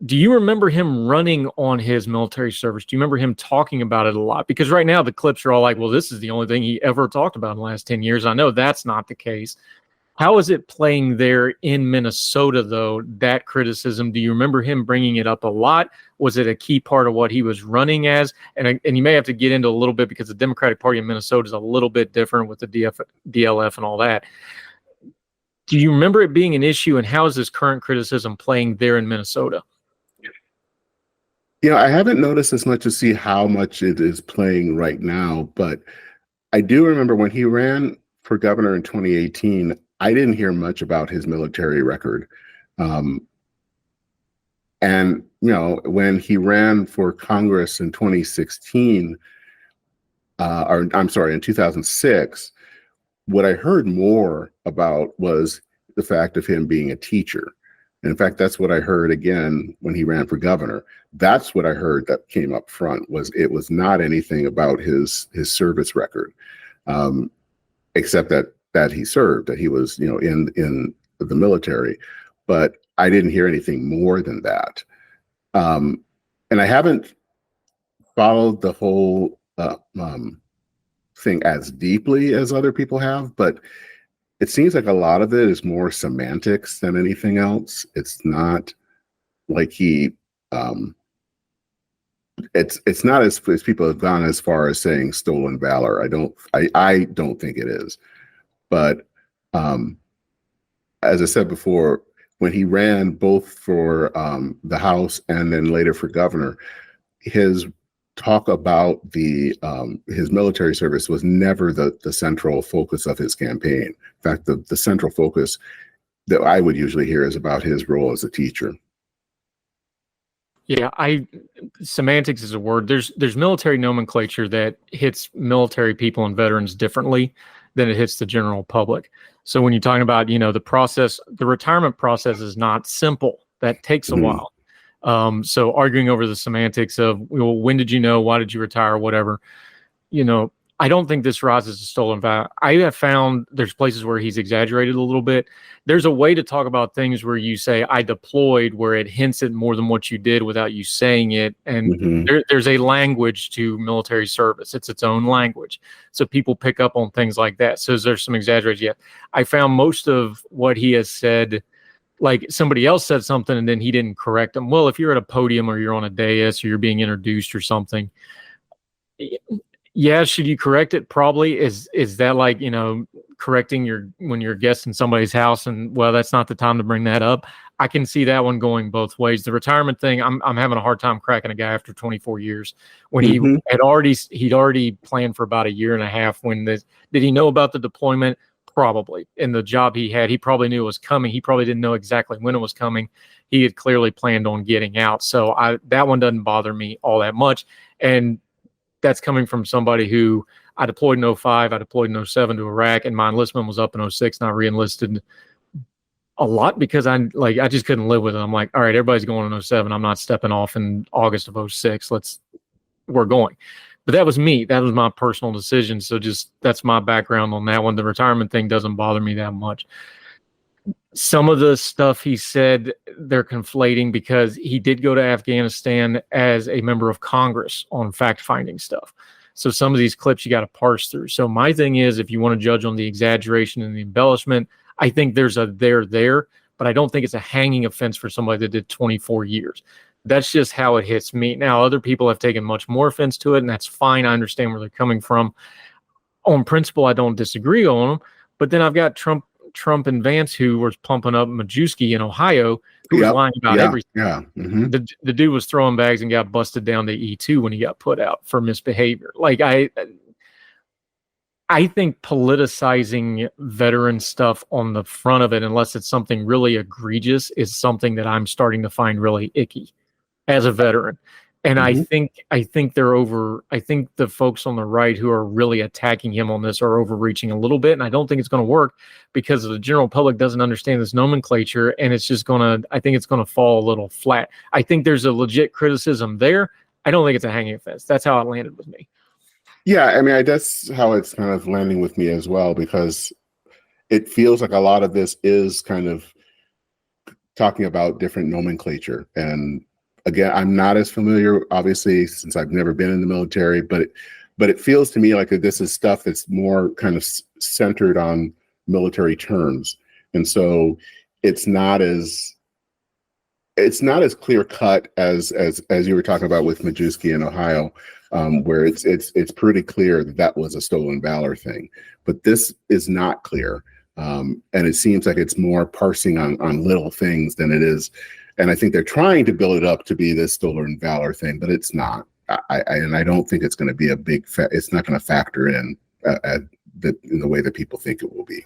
Do you remember him running on his military service? Do you remember him talking about it a lot? Because right now the clips are all like, well, this is the only thing he ever talked about in the last 10 years. I know that's not the case. How is it playing there in Minnesota, though, that criticism? Do you remember him bringing it up a lot? Was it a key part of what he was running as? And you may have to get into a little bit because the Democratic Party in Minnesota is a little bit different with the DLF and all that. Do you remember it being an issue, and how is this current criticism playing there in Minnesota? I haven't noticed as much to see how much it is playing right now, but I do remember when he ran for governor in 2018, I didn't hear much about his military record. And, when he ran for Congress in 2016, in 2006, what I heard more about was the fact of him being a teacher. And in fact, that's what I heard again when he ran for governor. That's what I heard that came up front. It was not anything about his service record, except that he served, that he was in the military. But I didn't hear anything more than that. And I haven't followed the whole thing as deeply as other people have, but it seems like a lot of it is more semantics than anything else. It's not like he, it's not as people have gone as far as saying stolen valor. I don't think it is. But as I said before, when he ran both for the House and then later for governor, his talk about his military service was never the central focus of his campaign. In fact, the central focus that I would usually hear is about his role as a teacher. Yeah, semantics is a word. There's military nomenclature that hits military people and veterans differently than it hits the general public. So when you're talking about, the process, the retirement process is not simple. That takes a while. So arguing over the semantics of, well, when did you know? Why did you retire? Whatever. I don't think this rises to stolen valor. I have found there's places where he's exaggerated a little bit. There's a way to talk about things where you say, I deployed, where it hints at more than what you did without you saying it. And there's a language to military service. It's its own language. So people pick up on things like that. So there's some exaggeration. Yeah. I found most of what he has said, like somebody else said something and then he didn't correct them. Well, if you're at a podium or you're on a dais or you're being introduced or something, yeah, should you correct it? Probably. Is that like, correcting when you're a guest in somebody's house and, well, that's not the time to bring that up. I can see that one going both ways. The retirement thing, I'm having a hard time cracking a guy after 24 years when he'd already planned for about a year and a half. Did he know about the deployment? Probably. In the job he had, he probably knew it was coming. He probably didn't know exactly when it was coming. He had clearly planned on getting out. So that one doesn't bother me all that much. And that's coming from somebody who I deployed in 2005, I deployed in 2007 to Iraq, and my enlistment was up in 2006, and I re-enlisted a lot because I just couldn't live with it. I'm like, all right, everybody's going in 2007. I'm not stepping off in August of 2006. We're going. But that was me. That was my personal decision. So that's my background on that one. The retirement thing doesn't bother me that much. Some of the stuff he said, they're conflating because he did go to Afghanistan as a member of Congress on fact-finding stuff. So some of these clips you got to parse through. So my thing is, if you want to judge on the exaggeration and the embellishment, I think there's a there, but I don't think it's a hanging offense for somebody that did 24 years. That's just how it hits me. Now, other people have taken much more offense to it, and that's fine. I understand where they're coming from. On principle, I don't disagree on them. But then I've got Trump Trump and Vance, who was pumping up Majewski in Ohio, who was lying about everything. Yeah. Mm-hmm. The dude was throwing bags and got busted down to E2 when he got put out for misbehavior. Like, I think politicizing veteran stuff on the front of it, unless it's something really egregious, is something that I'm starting to find really icky as a veteran. And Mm-hmm. I think the folks on the right who are really attacking him on this are overreaching a little bit. And I don't think it's going to work because the general public doesn't understand this nomenclature. And it's just I think it's going to fall a little flat. I think there's a legit criticism there. I don't think it's a hanging fence. That's how it landed with me. Yeah, I mean, that's how it's kind of landing with me as well, because it feels like a lot of this is kind of talking about different nomenclature. And again, I'm not as familiar, obviously, since I've never been in the military, but it feels to me like this is stuff that's more kind of centered on military terms. And so it's not as clear cut as you were talking about with Majewski in Ohio, where it's pretty clear that was a stolen valor thing. But this is not clear, and it seems like it's more parsing on little things than it is. And I think they're trying to build it up to be this stolen valor thing, but it's not. I don't think it's going to be a big. It's not going to factor in in the way that people think it will be.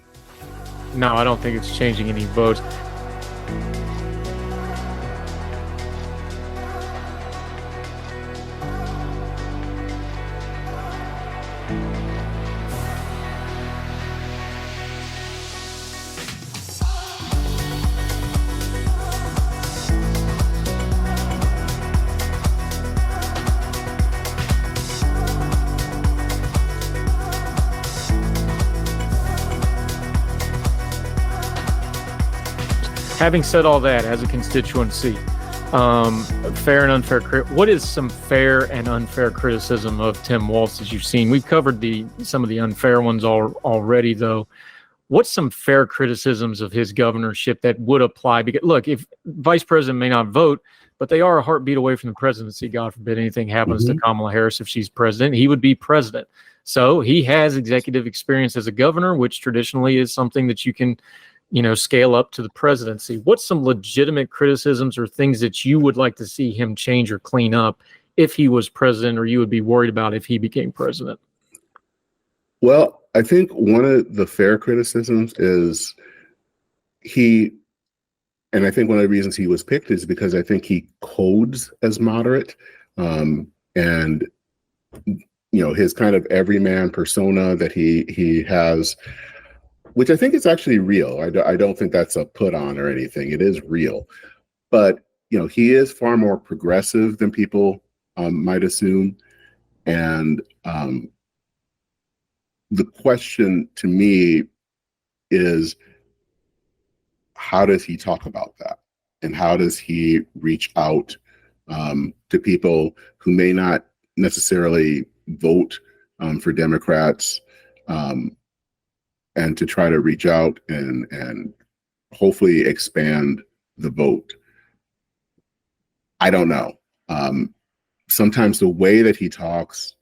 No, I don't think it's changing any votes. Having said all that, as a constituency, fair and unfair. What is some fair and unfair criticism of Tim Walz that you've seen? We've covered some of the unfair ones already, though. What's some fair criticisms of his governorship that would apply? Because look, if vice president may not vote, but they are a heartbeat away from the presidency. God forbid anything happens to Kamala Harris if she's president, he would be president. So he has executive experience as a governor, which traditionally is something that you can, scale up to the presidency. What's some legitimate criticisms or things that you would like to see him change or clean up if he was president, or you would be worried about if he became president? Well, I think one of the fair criticisms is and I think one of the reasons he was picked is because I think he codes as moderate, and his kind of everyman persona that he has, which I think is actually real. I don't think that's a put on or anything. It is real, but he is far more progressive than people might assume, and the question to me is, how does he talk about that? And how does he reach out to people who may not necessarily vote for Democrats, and to try to reach out and hopefully expand the vote? I don't know. Sometimes the way that he talks,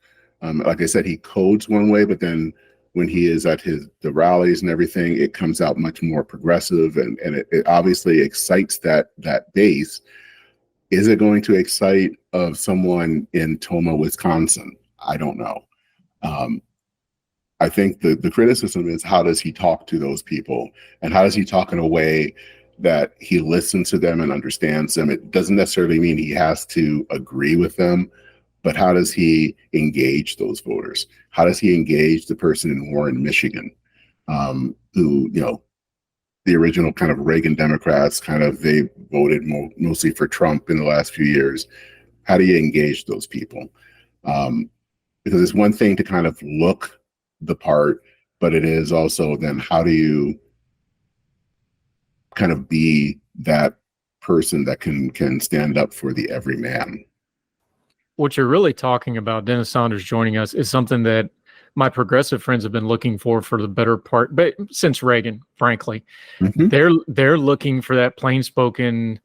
like I said, he codes one way, but then when he is at the rallies and everything, it comes out much more progressive, and it obviously excites that base. Is it going to excite someone in Toma, Wisconsin? I don't know. I think the criticism is, how does he talk to those people, and how does he talk in a way that he listens to them and understands them? It doesn't necessarily mean he has to agree with them, but how does he engage those voters? How does he engage the person in Warren, Michigan, who, the original kind of Reagan Democrats, they voted mostly for Trump in the last few years. How do you engage those people? Because it's one thing to kind of look the part, but it is also then, how do you kind of be that person that can stand up for the everyman? What you're really talking about, Dennis Saunders joining us, is something that my progressive friends have been looking for the better part, but since Reagan, frankly. They're looking for that plain-spoken,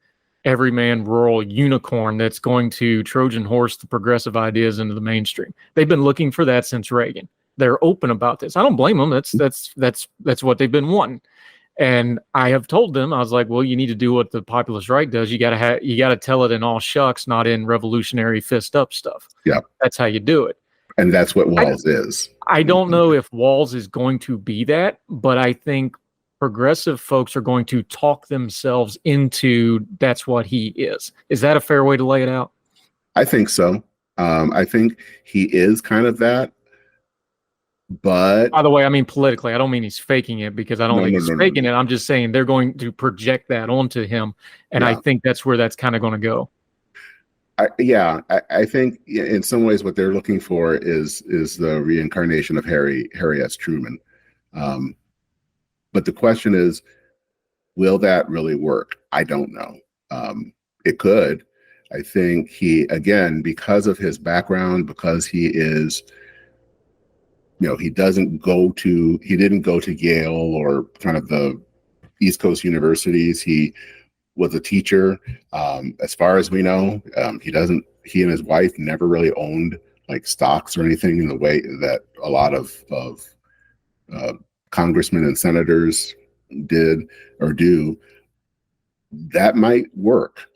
everyman rural unicorn that's going to Trojan horse the progressive ideas into the mainstream. They've been looking for that since Reagan. They're open about this. I don't blame them. That's what they've been wanting. And I have told them, I was like, well, you need to do what the populist right does. You gotta tell it in all shucks, not in revolutionary fist up stuff. Yeah. That's how you do it. And that's what Walz is. I don't know if Walz is going to be that, but I think progressive folks are going to talk themselves into that's what he is. Is that a fair way to lay it out? I think so. I think he is kind of that. But by the way, I mean politically, I don't mean he's faking it, because I don't think he's faking it. I'm just saying they're going to project that onto him. And I think that's where that's kind of going to go. I think in some ways what they're looking for is the reincarnation of Harry S. Truman. But the question is, will that really work? I don't know. It could. I think he, again, because of his background, because he is, he didn't go to Yale or kind of the East Coast universities. He was a teacher. As far as we know, he and his wife never really owned like stocks or anything in the way that a lot of congressmen and senators did or do. That might work.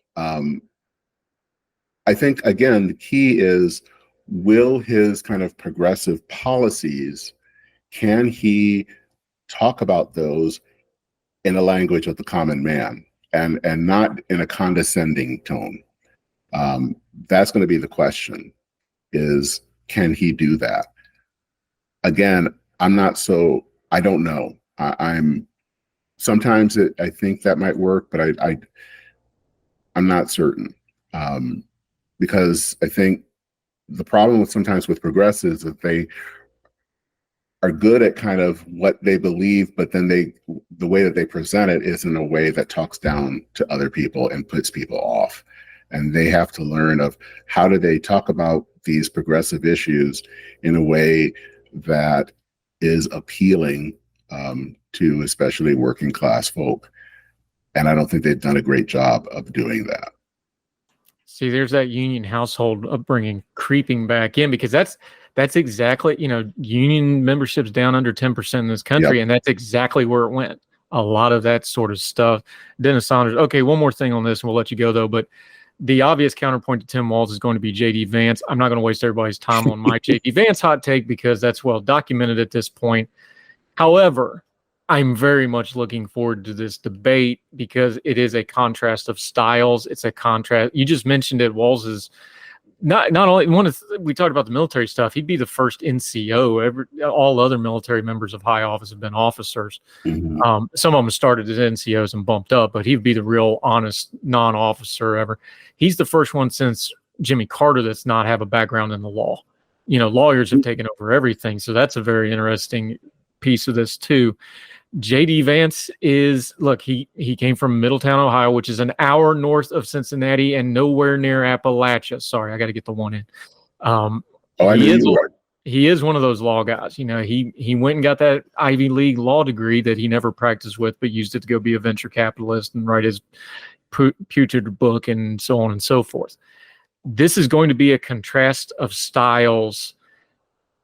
I think, again, the key is, will his kind of progressive policies, can he talk about those in a language of the common man and not in a condescending tone? That's going to be the question, is can he do that? Again, I don't know. Sometimes I think that might work, but I'm not certain. Because I think the problem sometimes with progressives is that they are good at kind of what they believe, but then the way that they present it is in a way that talks down to other people and puts people off. And they have to learn of how do they talk about these progressive issues in a way that is appealing to especially working class folk. And I don't think they've done a great job of doing that. See, there's that union household upbringing creeping back in, because that's exactly, union membership's down under 10% in this country. Yep. And that's exactly where it went. A lot of that sort of stuff. Dennis Saunders. Okay, one more thing on this and we'll let you go though. But the obvious counterpoint to Tim Walz is going to be JD Vance. I'm not going to waste everybody's time on my JD Vance hot take, because that's well documented at this point. However, I'm very much looking forward to this debate, because it is a contrast of styles. It's a contrast. You just mentioned it. Walz is not only we talked about the military stuff. He'd be the first NCO. All other military members of high office have been officers. Mm-hmm. Some of them started as NCOs and bumped up, but he'd be the real honest non-officer ever. He's the first one since Jimmy Carter that's not have a background in the law. Lawyers have taken over everything. So that's a very interesting piece of this too. JD Vance he came from Middletown, Ohio, which is an hour north of Cincinnati and nowhere near Appalachia. Sorry, I got to get the one in. He is one of those law guys. He went and got that Ivy League law degree that he never practiced with, but used it to go be a venture capitalist and write his putrid book and so on and so forth. This is going to be a contrast of styles.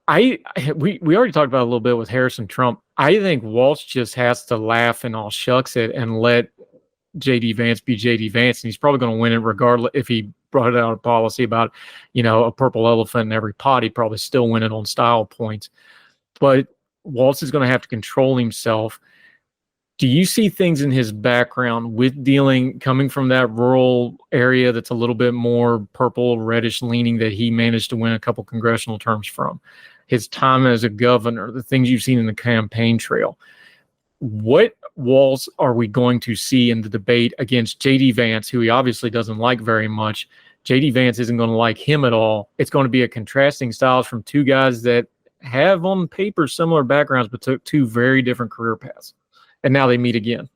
We already talked about it a little bit with Harris and Trump. I think Walz just has to laugh and all shucks it and let JD Vance be JD Vance, and he's probably going to win it regardless. If he brought out a policy about, a purple elephant in every pot, he'd probably still win it on style points. But Walz is going to have to control himself. Do you see things in his background with coming from that rural area that's a little bit more purple, reddish leaning, that he managed to win a couple congressional terms from? His time as a governor, the things you've seen in the campaign trail. What Walz are we going to see in the debate against JD Vance, who he obviously doesn't like very much? JD Vance isn't going to like him at all. It's going to be a contrasting styles from two guys that have on paper similar backgrounds, but took two very different career paths. And now they meet again.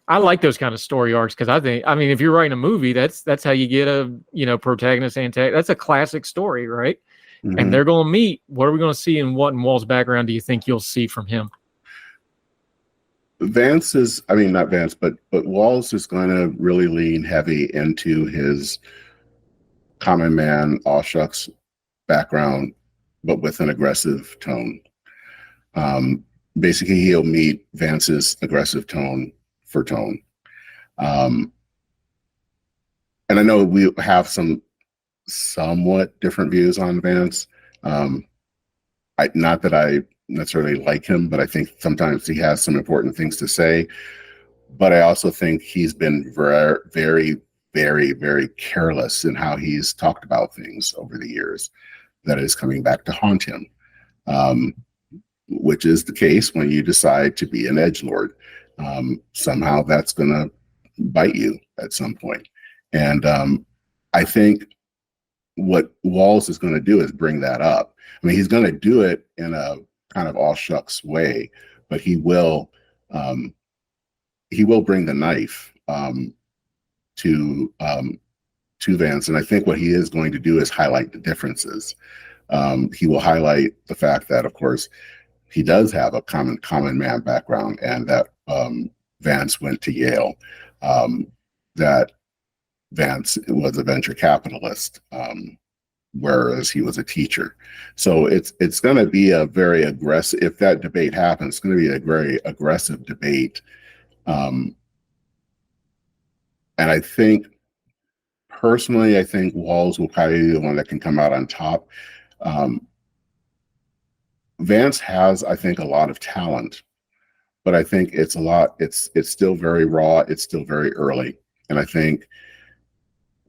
I like those kind of story arcs, because if you're writing a movie, that's how you get a protagonist, antagonist. That's a classic story, right? Mm-hmm. And they're going to meet. What are we going to see, and what in Walz's background do you think you'll see from him? Walz is going to really lean heavy into his common man, all shucks background, but with an aggressive tone. basically he'll meet Vance's aggressive tone for tone. And I know we have some somewhat different views on Vance. Not that I necessarily like him, but I think sometimes he has some important things to say. But I also think he's been very, very, very, very careless in how he's talked about things over the years. That is coming back to haunt him, which is the case when you decide to be an edgelord. Somehow that's going to bite you at some point. And I think what Walz is going to do is bring that up. I mean, he's going to do it in a kind of all shucks way, but he will bring the knife to Vance. And I think what he is going to do is highlight the differences. He will highlight the fact that, of course, he does have a common man background, and that Vance went to Yale, that Vance was a venture capitalist, whereas he was a teacher. So it's going to be a very aggressive, if that debate happens, it's going to be a very aggressive debate. And I think, personally, I think Walz will probably be the one that can come out on top. Vance has, I think, a lot of talent, but I think it's still very raw. It's still very early. And I think,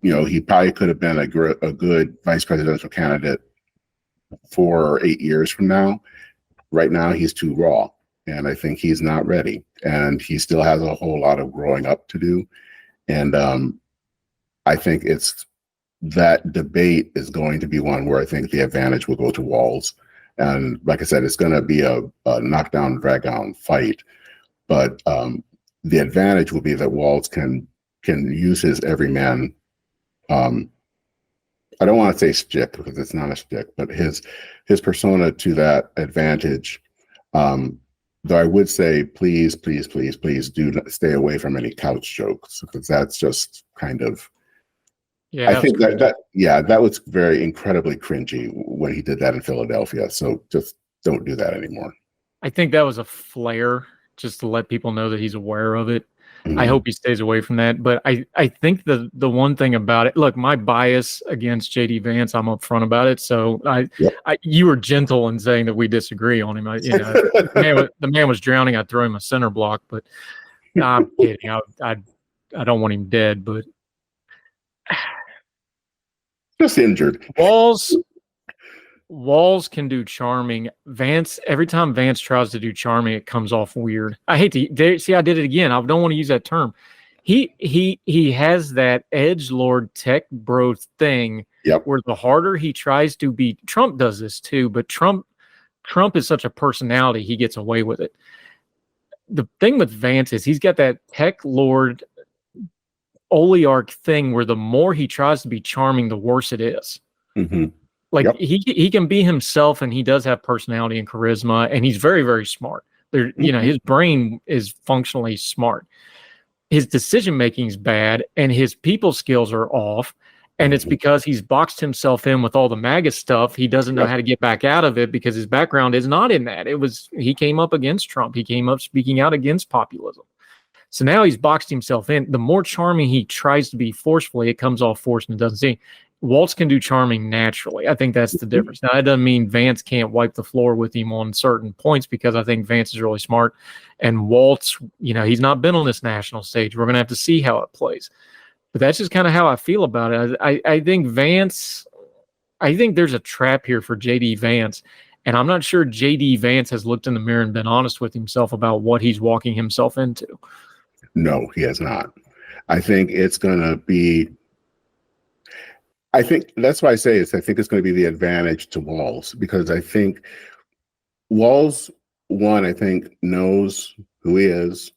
he probably could have been a good vice presidential candidate 4 or 8 years from now. Right now, he's too raw, and I think he's not ready. And he still has a whole lot of growing up to do. And I think that debate is going to be one where I think the advantage will go to Walz. And like I said, it's going to be a knockdown, drag-down fight. But the advantage will be that Walz can use his everyman. I don't want to say shtick because it's not a shtick, but his persona to that advantage. Though I would say, please, please, please, please do stay away from any couch jokes, because that's just kind of. Yeah, I think that was very incredibly cringy when he did that in Philadelphia. So just don't do that anymore. I think that was a flare just to let people know that he's aware of it. Mm-hmm. I hope he stays away from that. But I think the one thing about it, look, my bias against JD Vance, I'm upfront about it. So you were gentle in saying that we disagree on him. The man was drowning. I'd throw him a center block, but I'm kidding. I don't want him dead, but just injured. Walz can do charming. Vance, every time Vance tries to do charming, it comes off weird. I hate to see. I did it again. I don't want to use that term. He has that edgelord tech bro thing. Yep. Where the harder he tries to be, Trump does this too. But Trump is such a personality, he gets away with it. The thing with Vance is he's got that tech lord oligarch thing where the more he tries to be charming, the worse it is. Mm-hmm. He can be himself, and he does have personality and charisma, and he's very, very smart. His brain is functionally smart. His decision making is bad, and his people skills are off. And it's because he's boxed himself in with all the MAGA stuff. He doesn't know how to get back out of it because his background is not in that. He came up against Trump. He came up speaking out against populism. So now he's boxed himself in. The more charming he tries to be forcefully, it comes off forced and it doesn't seem. Walz can do charming naturally. I think that's the difference. Now, that doesn't mean Vance can't wipe the floor with him on certain points, because I think Vance is really smart. And Walz, he's not been on this national stage. We're going to have to see how it plays. But that's just kind of how I feel about it. I think there's a trap here for JD Vance. And I'm not sure JD Vance has looked in the mirror and been honest with himself about what he's walking himself into. No, he has not. I think it's going to be. I think that's why I say I think it's going to be the advantage to Walz, because I think Walz, I think knows who he is,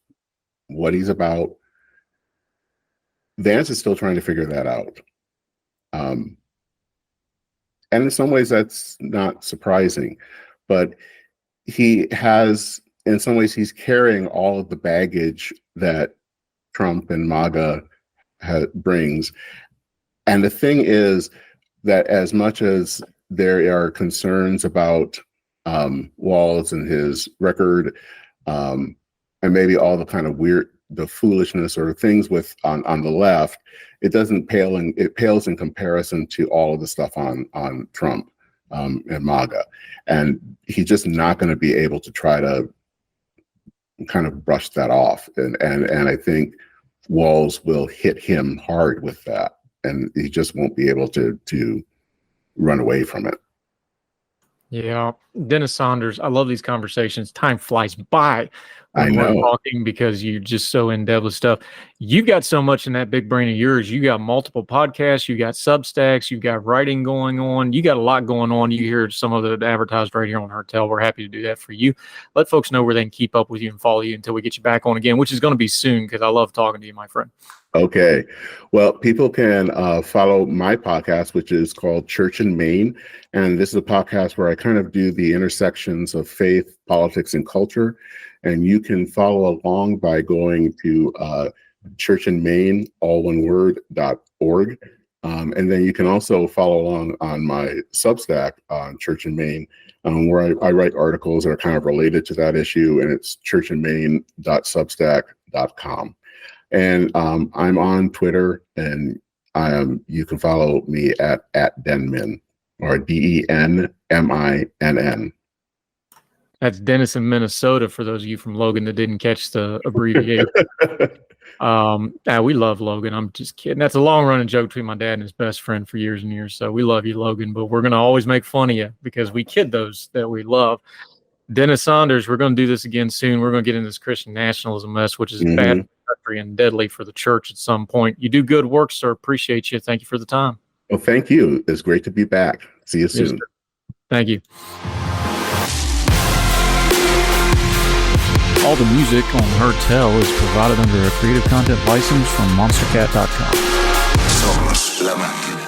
what he's about. Vance is still trying to figure that out. And in some ways that's not surprising, but in some ways he's carrying all of the baggage that Trump and MAGA brings. And the thing is that as much as there are concerns about Walz and his record, and maybe all the kind of the foolishness or things on the left, it pales in comparison to all of the stuff on Trump and MAGA. And he's just not going to be able to try to kind of brush that off. And I think Walz will hit him hard with that, and he just won't be able to run away from it. Yeah. Dennis Saunders, I love these conversations. Time flies by when we're talking because you're just so in depth with stuff. You've got so much in that big brain of yours. You got multiple podcasts, you got Substacks, you got writing going on. You got a lot going on. You hear some of the advertised right here on Hertel. We're happy to do that for you. Let folks know where they can keep up with you and follow you until we get you back on again, which is going to be soon because I love talking to you, my friend. Okay. Well, people can follow my podcast, which is called Church in Maine. And this is a podcast where I kind of do the intersections of faith, politics, and culture. And you can follow along by going to churchinmaine, all one word, .org. And then you can also follow along on my Substack on Church in Maine, where I write articles that are kind of related to that issue. And it's churchinmaine.substack.com. And I'm on Twitter, and you can follow me at Denmin, or DENMINN. That's Dennis in Minnesota, for those of you from Logan that didn't catch the abbreviation. We love Logan. I'm just kidding. That's a long-running joke between my dad and his best friend for years and years. So we love you, Logan, but we're going to always make fun of you because we kid those that we love. Dennis Saunders, we're going to do this again soon. We're going to get into this Christian nationalism mess, which is bad for the country and deadly for the church at some point. You do good work, sir. Appreciate you. Thank you for the time. Well, thank you. It's great to be back. See you soon. Yes, thank you. All the music on Hertel is provided under a Creative Content license from monstercat.com.